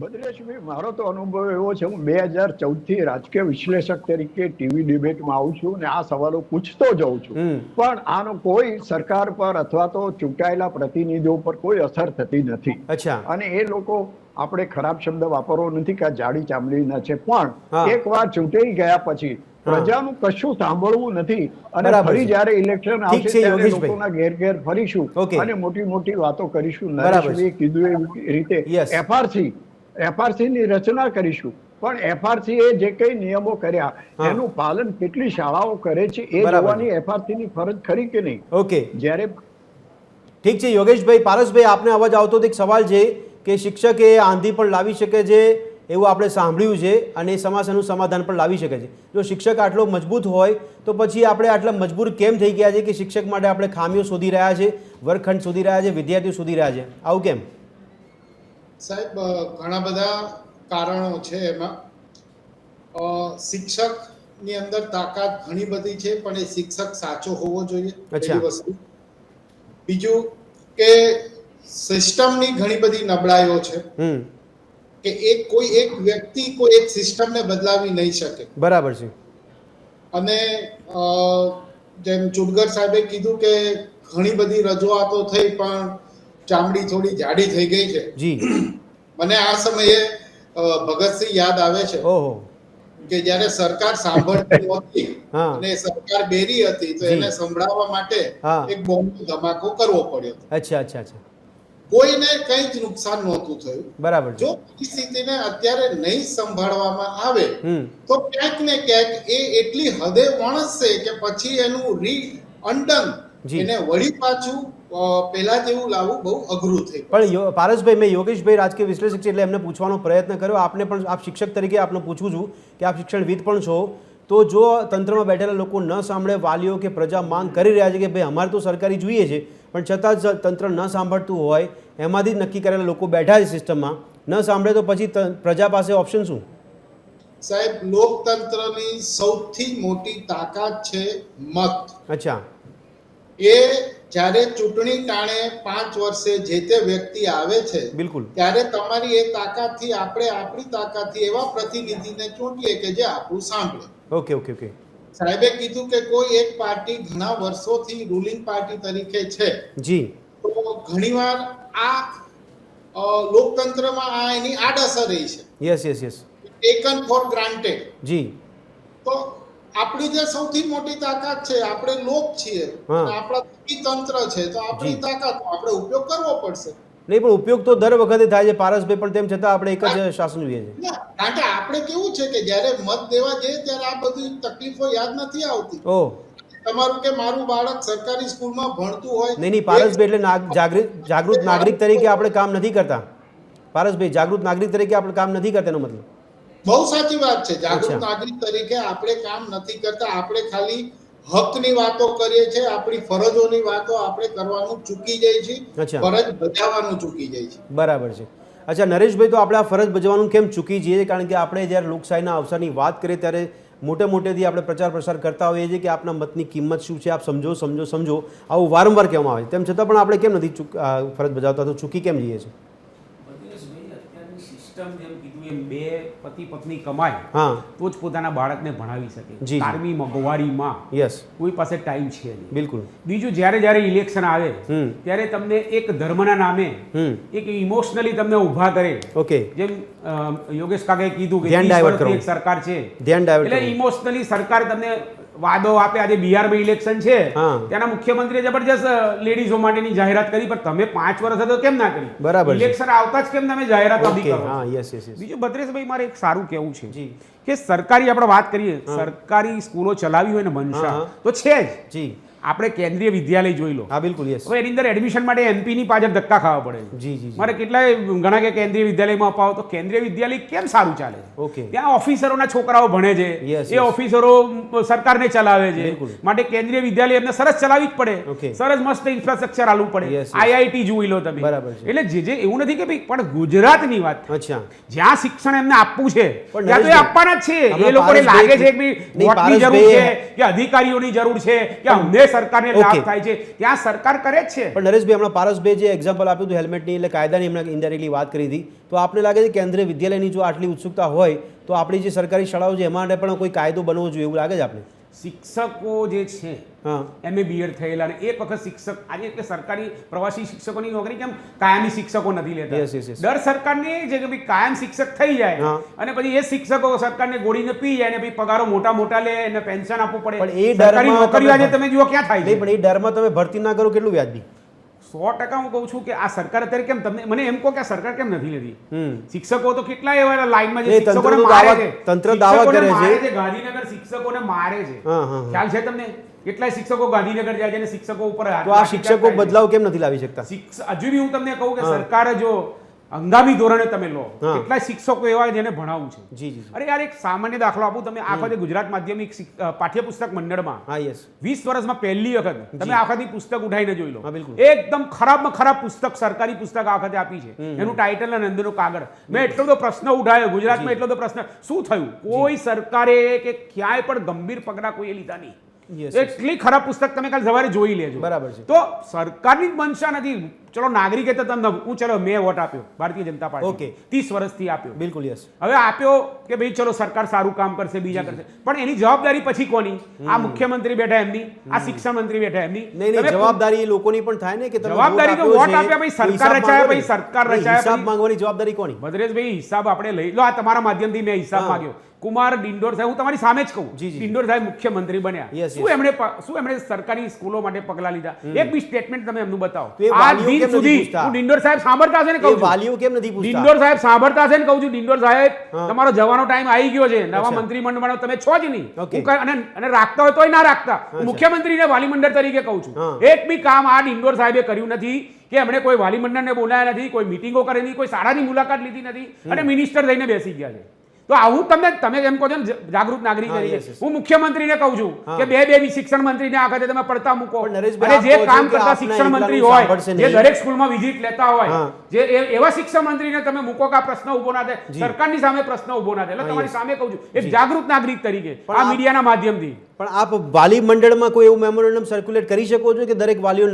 ભદ્રેશભાઈ, મારો તો અનુભવ એવો છે, હું 2014થી રાજકીય વિશ્લેષક તરીકે ટીવી ડિબેટમાં આવું છું અને આ સવાલો પૂછતો જાઉં છું. હમ. પણ આનો કોઈ સરકાર પર અથવા તો ચૂંટાયેલા પ્રતિનિધિઓ પર કોઈ અસર થતી નથી. અચ્છા. અને એ લોકો, આપણે ખરાબ શબ્દ વાપરવો નથી કે આ જાડી ચામડીના છે, પણ હા. એકવાર ચૂંટાઈ ગયા પછી પ્રજાનું કશું સાંભળવું નથી. અને બરાબર ફરી છે. જ્યારે ઇલેક્શન ઠીક આવશે છે, ત્યારે યોગેશભાઈ. લોકોના ઘેર ઘેર ફરીશું ઓકે. અને મોટી મોટી વાતો કરીશું. બરાબર છે. નરેશભાઈએ કીધું એ રીતે Yes. એફઆરસી ની રચના કરીશું. પણ એફઆરસી એ જે કઈ નિયમો કર્યા હા. એનું પાલન કેટલી શાળાઓ કરે છે એ બરાબર. જોવાની એફઆરસી ની ફરજ ખરી કે નહીં? ઓકે, જ્યારે ઠીક છે યોગેશભાઈ. પારસભાઈ, આપને અવાજ આવતો હતો, એક સવાલ છે કે શિક્ષક એ આંધી પણ લાવી શકે છે એવું આપણે સાંભળ્યું છે અને એ સમસ્યાનું સમાધાન પણ લાવી શકે છે. જો શિક્ષક આટલો મજબૂત હોય તો પછી આપણે આટલા મજબૂર કેમ થઈ ગયા છે કે શિક્ષક માટે આપણે ખામીઓ શોધી રહ્યા છે, વર્ગખંડ શોધી રહ્યા છે, વિદ્યાર્થીઓ શોધી રહ્યા છે? આવું કેમ? સાહેબ, ઘણા બધા કારણો છે એમાં. શિક્ષકની અંદર તાકાત ઘણી બધી છે, પણ એ શિક્ષક સાચો હોવો જોઈએ, અચ્છા. પહેલી વસ્તુ. બીજું કે સિસ્ટમની ઘણી બધી નબળાઈઓ છે હમ. કે કોઈ એક વ્યક્તિ કોઈ એક સિસ્ટમને બદલાવી નહીં શકે. બરાબર છે. અને જેમ ચુડગર સાહેબે કીધું કે ઘણી બધી રજૂઆતો થઈ પણ ચામડી થોડી જાડી થઈ ગઈ છે. જી. મને આ સમયે ભગતસિંહ યાદ આવે છે ઓહો. કે જ્યારે સરકાર સાંભળતી નહોતી હા. અને સરકાર બેરી હતી તો જી. એને સંભળાવવા માટે હા. એક બોમ્બનો ધમાકો કરવો પડ્યો. અચ્છા અચ્છા અચ્છા. કોઈને કંઈ જ નુકસાન નહોતું થયું. બરાબર છે. જો પરિસ્થિતિને અત્યારે નહીં સંભાળવામાં આવે હમ. તો ક્યાંક ને ક્યાંક એ એટલી હદે વણસશે કે પછી એનું અનડન જી. એને વળી પાછું પહેલા જેવું લાવવું બહુ અઘરું થઈ પડે. પણ પારસભાઈ, મેં યોગેશભાઈ રાજકીય વિશ્લેષક છે એટલે એમને પૂછવાનો પ્રયત્ન કર્યો. આપને પણ, આપ શિક્ષક તરીકે આપને પૂછું છું કે આપ શિક્ષણવિદ પણ છો, તો જો તંત્રમાં બેઠેલા લોકો ન સાંભળે, વાલીઓ કે પ્રજા માંગ કરી રહ્યા છે કે ભાઈ અમારે તો સરકારી જોઈએ છે, પણ છતાં જ તંત્ર ન સાંભળતું હોય, એમાંથી જ નક્કી કરેલા લોકો બેઠા છે સિસ્ટમમાં, ન સાંભળે તો પછી પ્રજા પાસે ઓપ્શન શું? સાહેબ, લોકતંત્રની સૌથી મોટી તાકાત છે મત. અચ્છા. એ જ્યારે ચૂંટણી ટાણે 5 વર્ષે જે તે વ્યક્તિ આવે છે, બિલકુલ. ત્યારે તમારી એ તાકાતથી આપણે આપણી તાકાતથી એવા પ્રતિનિધિને ચૂંટીએ કે જે આપણું સાંભળે. Okay okay okay. સાહેબે કીધું કે કોઈ એક પાર્ટી ઘણા વર્ષોથી રૂલિંગ પાર્ટી તરીકે છે, જી. તો ઘણીવાર આ લોકતંત્રમાં આ એની આડઅસર રહી છે. Yes yes yes. Taken for granted. જી. તો આપણી જે સૌથી મોટી તાકાત છે, આપણે લોક છીએ, હા. અને આપણા તંત્ર છે, તો આપણી જી. તાકાતનો આપણે ઉપયોગ કરવો પડશે. નહીં, પણ ઉપયોગ તો દર વખતે થાય છે પારસભાઈ, પણ તેમ છતાં આપણે એક જ શાસન જોઈએ છે. ના, કારણ કે આપણે કેવું છે કે જ્યારે મત દેવા જઈએ ત્યારે આ બધી તકલીફો યાદ નથી આવતી. ઓહ. તમારું કે મારું બાળક સરકારી સ્કૂલમાં ભણતું હોય. નહીં નહીં પારસભાઈ, એટલે જાગૃત નાગરિક તરીકે આપણે કામ નથી કરતા. પારસભાઈ, જાગૃત નાગરિક તરીકે આપણે કામ નથી કરતા એનો મતલબ? બહુ સાચી વાત છે. જાગૃત અચ્છા. નાગરિક તરીકે આપણે કામ નથી કરતા. આપણે ખાલી હકની વાતો કરીએ છીએ, આપણી ફરજોની વાતો આપણે કરવાનું ચૂકી જઈએ છીએ, અચ્છા. ફરજ બજાવવાનું ચૂકી જઈએ છીએ. બરાબર છે. અચ્છા નરેશભાઈ, તો આપણે આ ફરજ બજાવવાનું કેમ ચૂકી જઈએ? કારણ કે આપણે જ્યારે લોકશાહીના અવસરની વાત કરીએ ત્યારે મોટેથી આપણે પ્રચાર કરતા હોઈએ છીએ કે આપના મતની કિંમત શું છે, આપ સમજો સમજો સમજો, આવું વારંવાર કહેવામાં આવે છે. તેમ છતાં પણ આપણે કેમ નથી ફરજ બજાવતા, તો ચૂકી કેમ જઈએ છીએ? સિસ્ટમ જેમ કીધું એમ બે પતિ પત્ની કમાય હા, તો જ પોતાના બાળકને ભણાવી શકે. જી. કારમી મોંઘવારીમાં યસ, કોઈ પાસે ટાઈમ છે નહીં. બિલકુલ. બીજું, જ્યારે ઇલેક્શન આવે હમ. ત્યારે તમને એક ધર્મના નામે એક ઇમોશનલી તમને ઊભા કરે. ઓકે, જેમ યોગેશ કાકાએ કીધું કે ધ્યાન 30 ડાયવર્ટ વર્ષથી કરવું. એક સરકાર છે, ધ્યાન ડાયવર્ટ એટલે કરવું. ઇમોશનલી સરકાર તમને વાદો આપે. આજે બિહારમાં ઇલેક્શન છે, હા. ત્યાંના મુખ્યમંત્રીએ જબરજસ્ત લેડીઝો માટેની જાહેરાત કરી, પણ તમે 5 વર્ષ હતો કેમ ના કરી? બરાબર છે. ઇલેક્શન આવતા જ કેમ તમે જાહેરાત ઓકે, નથી કરો? હા, યસ યસ યસ. બીજું, ભદ્રેશભાઈ, મારે એક સારું કહેવું છે જી કે સરકારી આપણે વાત કરીએ, સરકારી સ્કૂલો ચલાવી હોય ને મનસા, હા. તો છે જ. જી, આપણે કેન્દ્રીય વિદ્યાલય જોઈ લો. હા બિલકુલ, યસ. હવે એની અંદર એડમિશન માટે એમપી ની પાછળ ધક્કા ખાવા પડે. જી જી જી. મારે કેટલાય ઘણા કે કેન્દ્રીય વિદ્યાલયમાં અપાવો, તો કેન્દ્રીય વિદ્યાલય કેમ સારું ચાલે છે? ઓકે. ત્યાં ઓફિસરોના છોકરાઓ ભણે છે, Yes, એ yes. ઓફિસરો સરકારને ચલાવે છે, બિલકુલ. માટે કેન્દ્રીય વિદ્યાલય એમને સરસ ચલાવવી જ પડે. Okay. સરસ મસ્ત ઇન્ફ્રાસ્ટ્રક્ચર આલવું પડે. Yes, yes. આઈઆઈટી જોઈ લો તમે. બરાબર છે. એટલે જે એવું નથી કે ભાઈ, પણ ગુજરાતની વાત, અચ્છા, જ્યાં શિક્ષણ એમને આપવું છે પણ ત્યાં તો એ નરેશભાઈ, આપવાના જ છે. હમણાં એ લોકોને પારસભાઈ- લાગે છે કે ભાઈ નહીં, વોટની જરૂર પારસભાઈ- છે, કે અધિકારીઓની જરૂર છે, કે અમને સરકારને લાભ Okay. થાય છે, ત્યાં સરકાર કરે જ છે. પણ નરેશભાઈ, હમણાં પારસભાઈ જે એક્ઝામ્પલ આપ્યું હતું હેલ્મેટની, એટલે કાયદાની એમણે ઇન્ડાયરેક્ટલી વાત કરી હતી, તો આપને લાગે છે કેન્દ્રીય વિદ્યાલયની જો આટલી ઉત્સુકતા હોય તો આપણી જે સરકારી શાળાઓ છે એમાં પણ કોઈ કાયદો બનવો જોઈએ એવું લાગે છે આપને? શિક્ષકો જે છે, હા, એમએ બીએડ થયેલા ને એક વખત શિક્ષક, આજે એટલે સરકારી પ્રવાસી શિક્ષકોની નોકરી કેમ કાયમી શિક્ષકો નથી લેતા? Yes, yes, yes. દર સરકારને એ છે કે ભાઈ કાયમ શિક્ષક થઈ જાય, હા. અને પછી એ શિક્ષકો સરકારને ગોળીને પી જાય, અને પછી પગારો મોટા લે, એને પેન્શન આપવું પડે. પણ એ સરકારી ડરમાં નોકરીઓ આજે તમે- તમે જુઓ ક્યાં થાય નહીં, છે. પણ એ ડરમાં તમે ભરતી ના કરો કેટલું વ્યાજબી? 100% હું કહું છું કે આ સરકાર અત્યારે કેમ, તમને મને એમ કહો કે આ સરકાર કેમ નથી લેતી? હમ. શિક્ષકો તો કેટલા એવા લાઈનમાં જે નહીં, તંત્ર શિક્ષકોને તો મારે દાવા- છે. તંત્ર દાવા શિક્ષકોને કરે છે. મારે છે. ગાંધીનગર શિક્ષકોને મારે છે. હા, હા, હા. ખ્યાલ છે તમને? કેટલાય શિક્ષકો ગાંધીનગર જાય છે અને શિક્ષકો ઉપર તો આ શિક્ષકો બદલાવ કેમ નથી લાવી શકતા? હજુ બી હું તમને કહું કે હા. સરકારે જો હંગામી ધોરણે તમે લો, હા. કેટલાય શિક્ષકો એવા જેને ભણાવવું છે. જી જી જી. અરે યાર, એક સામાન્ય દાખલો આપું તમે. આખા ગુજરાત માધ્યમિક પાઠ્યપુસ્તક મંડળમાં હા, યસ. 20 વર્ષમાં પહેલી વખત તમે આખાથી પુસ્તક ઉઠાઈને જોઈ લો. હા, બિલકુલ. એકદમ ખરાબમાં ખરાબ પુસ્તક, સરકારી પુસ્તક આ વખતે આપી છે. એનું ટાઇટલ અને અંદરનો કાગળ. મેં એટલો બધો પ્રશ્ન ઉઠાવ્યો ગુજરાતમાં, એટલો બધો પ્રશ્ન, શું થયું? કોઈ સરકારે કે ક્યાંય પણ ગંભીર પગલાં કોઈએ લીધા નહીં. Yes, yes. એટલી ખરાબ પુસ્તક તમે કાલે સવારે જોઈ લેજો. બરાબર છે. તો સરકારની જ મંશા નથી. ચલો નાગરિકે તો તમને, હું ચલો મેં વોટ આપ્યો ભારતીય જનતા પાર્ટી, Okay. 30 વર્ષથી આપ્યો. બિલકુલ, યસ. હવે આપ્યો કે ભાઈ ચલો સરકાર સારું કામ કરશે, બીજા કરશે, પણ એની જવાબદારી પછી કોની? આ મુખ્યમંત્રી બેઠા એમની, આ શિક્ષણ મંત્રી બેઠા એમની. નહીં નહીં, તમે જવાબદારી એ લોકોની પણ થાય ને કે તમે જવાબદારી તો વોટ વોટ આપ્યો આપ્યા, છે, પછી સરકાર હિસાબ રચાયા, માંગો ને. પછી સરકાર નહીં, રચાયા, હિસાબ પછી- માંગવાની જવાબદારી કોની? ભદ્રેશભાઈ, હિસાબ આપણે લઈ લો. આ તમારા માધ્યમથી મેં હિસાબ હા. માંગ્યો. કુમાર ડિંડોર સાહેબ, હું તમારી સામે જ કહું, જી, જી. ડિંડોર સાહેબ મુખ્યમંત્રી બન્યા, Yes, શું yes. એમણે સરકારી સ્કૂલો માટે પગલા લીધા? એક બી સ્ટેટમેન્ટ તમે એમનું બતાવો. તો એ આ વાલીઓ દિન કેમ નથી સુધી પૂછતા? હું ડિંડોર સાહેબ સાંભળતા હશે ને કહું એ છું. વાલીઓ કેમ નથી પૂછતા? ડિંડોર સાહેબ સાંભળતા હશે ને કહું છું. ડિંડોર સાહેબ, હા. તમારો જવાનો ટાઈમ આવી ગયો છે. નવા અચ્છા. મંત્રીમંડળમાં તમે છો જ નહીં. Okay. હું અને રાખતા હોય તોય ના રાખતા. હું અચ્છા. મુખ્યમંત્રીને વાલી મંડળ તરીકે કહું છું. હા. એક બી કામ આ ડિંડોર સાહેબે કર્યું નથી, કે એમણે કોઈ વાલી મંડળને બોલાયા નથી, કોઈ મીટિંગો કરી નથી, કોઈ શાળાની મુલાકાત લીધી નથી, અને મિનિસ્ટર થઈને બેસી ગયા છે. તો આવું તમે એમ કહો છો ને જાગૃત નાગરિક હા, તરીકે, yes, yes. હું મુખ્યમંત્રીને કહું છું હા. કે બે શિક્ષણ મંત્રીને આ વખતે તમે પડતા મૂકો. પણ નરેશભાઈ, અને જે આપ કહો છો કામ કે કરતા આપના શિક્ષણ મંત્રી એકલાનું હોય, સાંભળશે જે નહીં. દરેક સ્કૂલમાં વિઝિટ લેતા હોય, હા. જે એવા શિક્ષણ મંત્રીને તમે મૂકો કે આ પ્રશ્ન ઉભો ના થાય, જી. સરકારની સામે પ્રશ્ન ઉભો ના થાય. એટલે હા, તમારી yes. સામે કહું છું, એક જી. જાગૃત નાગરિક તરીકે પણ આ આપ- મીડિયાના માધ્યમથી. પણ આપ વાલી મંડળમાં કોઈ એવું મેમોરેન્ડમ સર્ક્યુલેટ કરી શકો છો કે દરેક વાલીઓ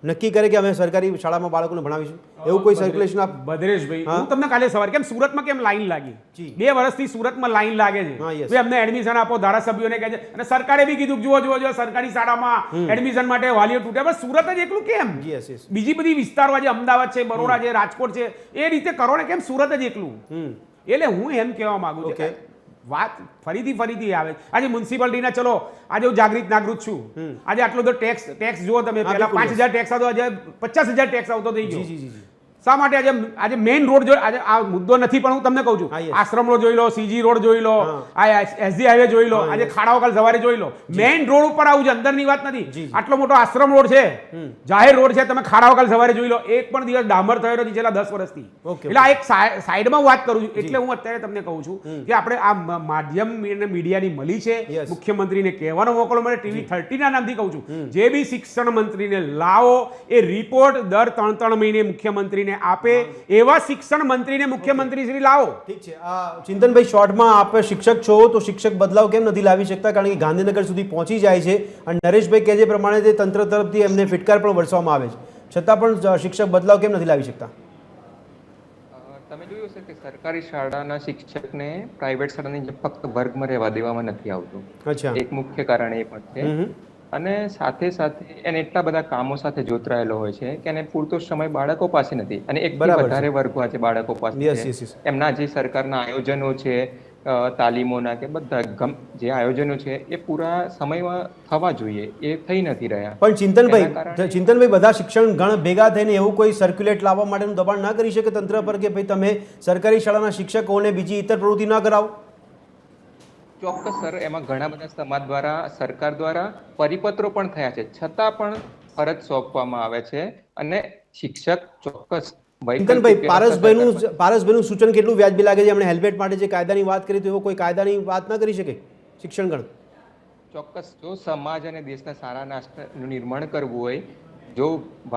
નક્કી કરે કે અમે સરકારી શાળામાં બાળકોને ભણાવીશું? એવું કોઈ સર્ક્યુલેશન આપ? ભદ્રેશભાઈ, હા. હું તમને કાલે સવારે, કેમ સુરતમાં કેમ લાઈન લાગી? જી. 2 વર્ષથી સુરતમાં લાઈન લાગે છે. હા, yes. ભાઈ અમને એડમિશન આપો, ધારાસભ્યોને કહે છે, અને સરકારે બી કીધું જુઓ સરકારી શાળામાં એડમિશન માટે વાલીઓ તૂટે. પણ સુરત જ એકલું કેમ? Yes yes. બીજી બધી વિસ્તારો, જે અમદાવાદ છે, બરોડા છે, રાજકોટ છે, એ રીતે કરો ને, કેમ સુરત જ એકલું? એટલે હું એમ કહેવા માંગુ છું કે વાત ફરીથી આવે. આજે મ્યુનિસિપાલિટીના, ચલો આજે હું જાગૃત છું, આજે આટલો બધો ટેક્સ જુઓ તમે. હા, પહેલા બિલકુલ, 5000 ટેક્સ આવતો, આજે 50000 ટેક્સ આવતો થઈ ગયો. જી જી જી. શા માટે? આજે મેઇન રોડ આજે આ મુદ્દો નથી, પણ હું તમને કહું છું, હા, yes. આશ્રમ રોડ જોઈ લો, સીજી રોડ જોઈ લો, આ એસજી હાઈવે જોઈ લો, હા, આજે yes. ખાડાઓ કાલ સવારે જોઈ લો. મેઇન રોડ ઉપર આવું છે, અંદરની વાત જી, નથી. જી. આટલો મોટો આશ્રમ રોડ છે, જાહેર રોડ છે, તમે ખાડાઓ કાલ સવારે જોઈ લો. એક પણ દિવસ ડામર થયો નથી છેલ્લા 10 વર્ષથી. Okay, એટલે આ એક સાઈડમાં વાત કરું છું. એટલે હું અત્યારે તમને કહું છું કે આપણે આ માધ્યમ અને મીડિયાની મળી છે. Yes. મુખ્યમંત્રીને કહેવાનો મોકલો મળે. TV 30 ના નામથી કહું છું, જે બી શિક્ષણ મંત્રીને લાવો, એ રિપોર્ટ દર 3 મહિને મુખ્યમંત્રીને આપે એવા શિક્ષણ મંત્રીને મુખ્યમંત્રી શ્રી લાવો. ઠીક છે. ચિંતનભાઈ, શોર્ટમાં આપ શિક્ષક છો તો શિક્ષક બદલાવ કેમ નથી લાવી શકતા? કારણ કે ગાંધીનગર સુધી પહોંચી જાય છે અને નરેશભાઈ કહે છે પ્રમાણે તે તંત્ર તરફથી એમને ફિટકાર પણ વરસવામાં આવે છે, છતાં પણ શિક્ષક બદલાવ કેમ નથી લાવી શકતા? તમે જોયું હશે કે સરકારી શાળાના શિક્ષકને પ્રાઇવેટ શાળાની જેમ ફક્ત વર્ગમાં રહેવા દેવામાં નથી આવતું. અચ્છા. એક મુખ્ય કારણ એ પણ છે. અને સાથે સાથે એને એટલા બધા કામો સાથે જોતરાયેલો હોય છે કે એને પૂરતો સમય બાળકો પાસે નથી, અને એક વધારે વર્ગો આજે બાળકો પાસે છે. એમના જે સરકારના આયોજનો છે, તાલીમોના કે બધા જે આયોજનો છે એ પૂરા સમયમાં થવા જોઈએ, એ થઈ નથી રહ્યા. પણ ચિંતનભાઈ, બધા શિક્ષણ ગણ ભેગા થઈને એવું કોઈ સર્ક્યુલેટ લાવવા માટેનું દબાણ ના કરી શકે તંત્ર પર કે ભાઈ તમે સરકારી શાળાના શિક્ષકોને બીજી ઇતર પ્રવૃત્તિ ના કરાવો? ચોક્કસ સર, એમાં ઘણા બધા સમાજ દ્વારા, સરકાર દ્વારા પરિપત્રો પણ થયા છે, છતાં પણ ફરજ સોંપવામાં આવે છે. અને શિક્ષક ચોક્કસ પારસભાઈનું સૂચન કેટલું વ્યાજબી લાગે છે? એમણે હેલ્મેટ માટે જે કાયદાની વાત કરી તો એવો કોઈ કાયદાની વાત ના કરી શકે શિક્ષણગણ? ચોક્કસ, જો સમાજ અને દેશના સારા રાષ્ટ્રનું નિર્માણ કરવું હોય, જો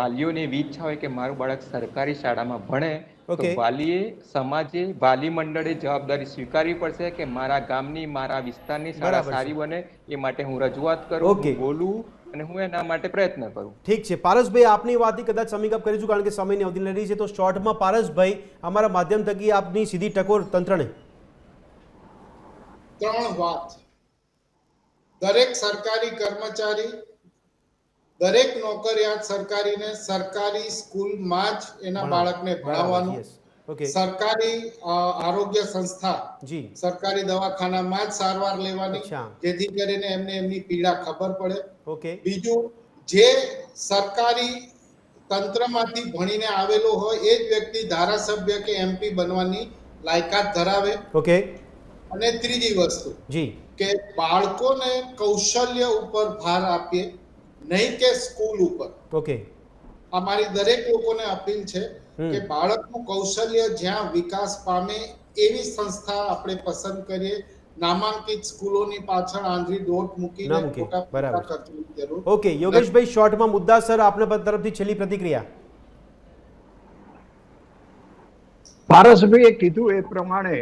વાલીઓને એવી ઈચ્છા હોય કે મારું બાળક સરકારી શાળામાં ભણે, તો વાલીએ, સમાજે, વાલી મંડળે જવાબદારી સ્વીકારવી પડશે કે મારા ગામની, મારા વિસ્તારની શાળા સારી બને એ માટે હું રજૂઆત કરું, બોલું અને હું એના માટે પ્રયત્ન કરું. ઠીક છે પારસભાઈ, આપની વાતથી કદાચ સમિંગ અપ કરીશું કારણ કે સમયની અવધિ રહી છે, તો શોર્ટમાં પારસભાઈ અમારા માધ્યમ થકી આપની સીધી ટકોર તંત્રને. 3 વાત. દરેક સરકારી કર્મચારી, દરેક નોકરિયાત સરકારીને સરકારી સ્કૂલમાં જ એના બાળકને ભણાવવાનું, સરકારી આરોગ્ય સંસ્થા, સરકારી દવાખાનામાં જ સારવાર લેવાની, જેથી કરીને એમને એમની પીડા ખબર પડે. બીજું, જે સરકારી તંત્રમાંથી ભણીને આવેલો હોય એ જ વ્યક્તિ ધારાસભ્ય કે MP બનવાની લાયકાત ધરાવે. અને ત્રીજી વસ્તુ કે બાળકોને કૌશલ્ય ઉપર ભાર આપીએ, નહીં કે સ્કૂલ ઉપર. આ મારી દરેક લોકોને અપીલ છે કે બાળકનું કૌશલ્ય જ્યાં વિકાસ પામે એવી સંસ્થા આપણે પસંદ કરીએ. નામાંકિત સ્કૂલોની પાછળ આંધળી દોટ મૂકીને ખોટા ખર્ચની જરૂર. ઓકે યોગેશભાઈ, શોર્ટમાં મુદ્દા સર આપના તરફથી છેલ્લી પ્રતિક્રિયા. પારસભાઈએ કીધું એ પ્રમાણે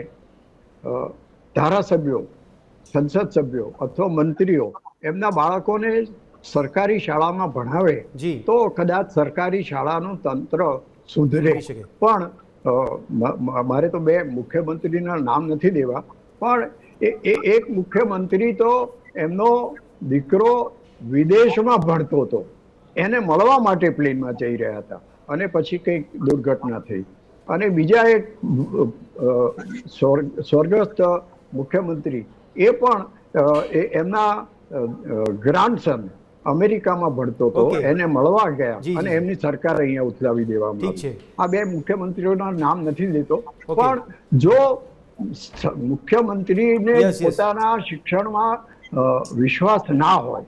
ધારાસભ્યો, સંસદ સભ્યો અથવા મંત્રીઓ એમના બાળકોને સરકારી શાળામાં ભણાવે તો કદાચ સરકારી શાળાનું તંત્ર સુધરે. પણ મારે તો 2 મુખ્યમંત્રીના નામ નથી દેવા, પણ એક મુખ્યમંત્રી તો એમનો દીકરો વિદેશમાં ભણતો હતો, એને મળવા માટે પ્લેનમાં જઈ રહ્યા હતા અને પછી કંઈક દુર્ઘટના થઈ. અને બીજા એક સ્વર્ગસ્થ મુખ્યમંત્રી, એ પણ એમના ગ્રાન્ડસન અમેરિકામાં ભણતો હતો, એને મળવા ગયા અને એમની સરકાર અહીંયા ઉથલાવી દેવામાં આવી. આ 2 મુખ્યમંત્રીઓના નામ નથી લેતો, પણ જો મુખ્યમંત્રીને પોતાના શિક્ષણમાં વિશ્વાસ ના હોય,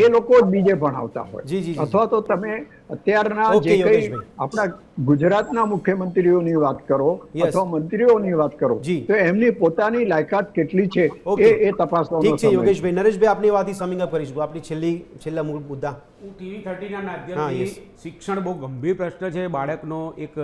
એ લોકો જ બીજે ભણાવતા હોય, અથવા તો તમે અત્યારના જે કઈ આપણા ગુજરાતના મુખ્યમંત્રીઓની વાત કરો અથવા મંત્રીઓની વાત કરો, તો એમની પોતાની લાયકાત કેટલી છે એ તપાસવાનો. ઠીક છે યોગેશભાઈ. નરેશભાઈ, આપની વાતથી સમિંગ અપ કરીશું. આપની છેલ્લા મુદ્દા. હું TV13 ના માધ્યમથી, શિક્ષણ બહુ ગંભીર પ્રશ્ન છે, બાળકનો એક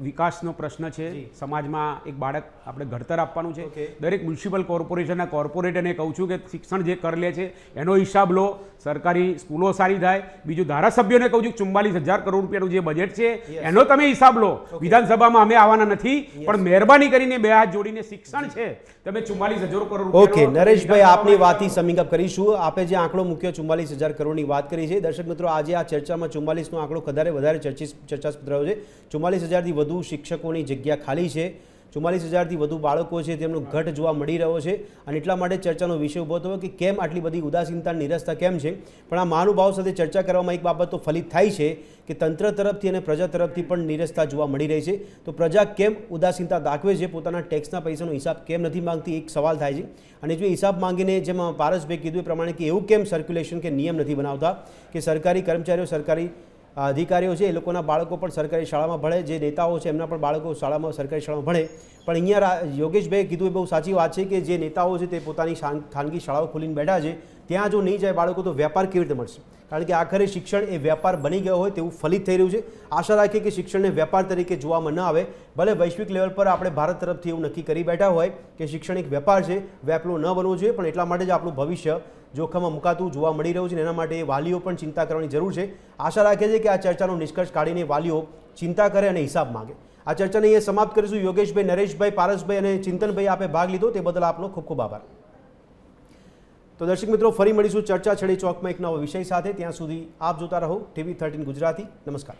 વિકાસનો પ્રશ્ન છે. સમાજમાં એક બાળક આપણે ઘડતર આપવાનું છે. દરેક મ્યુનિસિપલ કોર્પોરેશનના કોર્પોરેટરને કહું છું કે શિક્ષણ જે કરી લે છે એનો હિસાબ લો, સરકારી સ્કૂલો સારી થાય. બીજું, ધારાસભ્યોને કહું છું 44,000 કરોડ રૂપિયાનું જે બજેટ છે એનો તમે હિસાબ લો. વિધાનસભામાં અમે આવવાના નથી, પણ મહેરબાની કરીને 2 હાથ જોડીને શિક્ષણ છે તમે 44,000 કરોડ રૂપિયા. ઓકે નરેશભાઈ, આપની વાતથી સમિંગ અપ કરીશું. આપે જે આંકડો મૂક્યો 44,000 કરોડની વાત કરી છે, દર્શક મિત્રો આજે આ ચર્ચામાં 44નો આંકડો વધારે ચર્ચાસ્પદ રહ્યો છે. 44,000થી વધુ શિક્ષકોની જગ્યા ખાલી છે, 44,000થી વધુ બાળકો છે તેમનો ઘટ જોવા મળી રહ્યો છે. અને એટલા માટે ચર્ચાનો વિષય ઊભો થયો કે કેમ આટલી બધી ઉદાસીનતા, નિરસતા કેમ છે. પણ આ મહાનુભાવ સાથે ચર્ચા કરવામાં એક બાબત તો ફલિત થાય છે કે તંત્ર તરફથી અને પ્રજા તરફથી પણ નિરસતા જોવા મળી રહી છે. તો પ્રજા કેમ ઉદાસીનતા દાખવે છે, પોતાના ટેક્સના પૈસાનો હિસાબ કેમ નથી માંગતી, એક સવાલ થાય છે. અને જો હિસાબ માંગીને, જેમ પારસભાઈ કીધું એ પ્રમાણે, કે એવું કેમ સર્ક્યુલેશન કે નિયમ નથી બનાવતા કે સરકારી કર્મચારીઓ, સરકારી અધિકારીઓ છે એ લોકોના બાળકો પણ સરકારી શાળામાં ભણે, જે નેતાઓ છે એમના પણ બાળકો સરકારી શાળામાં ભણે. પણ અહીંયા યોગેશભાઈએ કીધું એ બહુ સાચી વાત છે કે જે નેતાઓ છે તે પોતાની ખાનગી શાળાઓ ખોલીને બેઠા છે, ત્યાં જો નહીં જાય બાળકો તો વેપાર કેવી રીતે મળશે? કારણ કે આખરે શિક્ષણ એ વ્યાપાર બની ગયો હોય તેવું ફલિત થઈ રહ્યું છે. આશા રાખીએ કે શિક્ષણને વ્યાપાર તરીકે જોવામાં ન આવે. ભલે વૈશ્વિક લેવલ પર આપણે ભારત તરફથી એવું નક્કી કરી બેઠા હોય કે શિક્ષણ એક વેપાર છે, વેપલું ન બનવું જોઈએ, પણ એટલા માટે જ આપણું ભવિષ્ય જોખમમાં મુકાતું જોવા મળી રહ્યું છે. એના માટે વાલીઓ પણ ચિંતા કરવાની જરૂર છે. આશા રાખીએ છીએ કે આ ચર્ચાનો નિષ્કર્ષ કાઢીને વાલીઓ ચિંતા કરે અને હિસાબ માંગે. આ ચર્ચાને અહીંયા સમાપ્ત કરીશું. યોગેશભાઈ, નરેશભાઈ, પારસભાઈ અને ચિંતનભાઈ આપે ભાગ લીધો તે બદલ આપનો ખૂબ ખૂબ આભાર. તો દર્શક મિત્રો, ફરી મળીશું ચર્ચા છડી ચોકમાં એક નવો વિષય સાથે. ત્યાં સુધી આપ જોતા રહો TV13 ગુજરાતી. નમસ્કાર.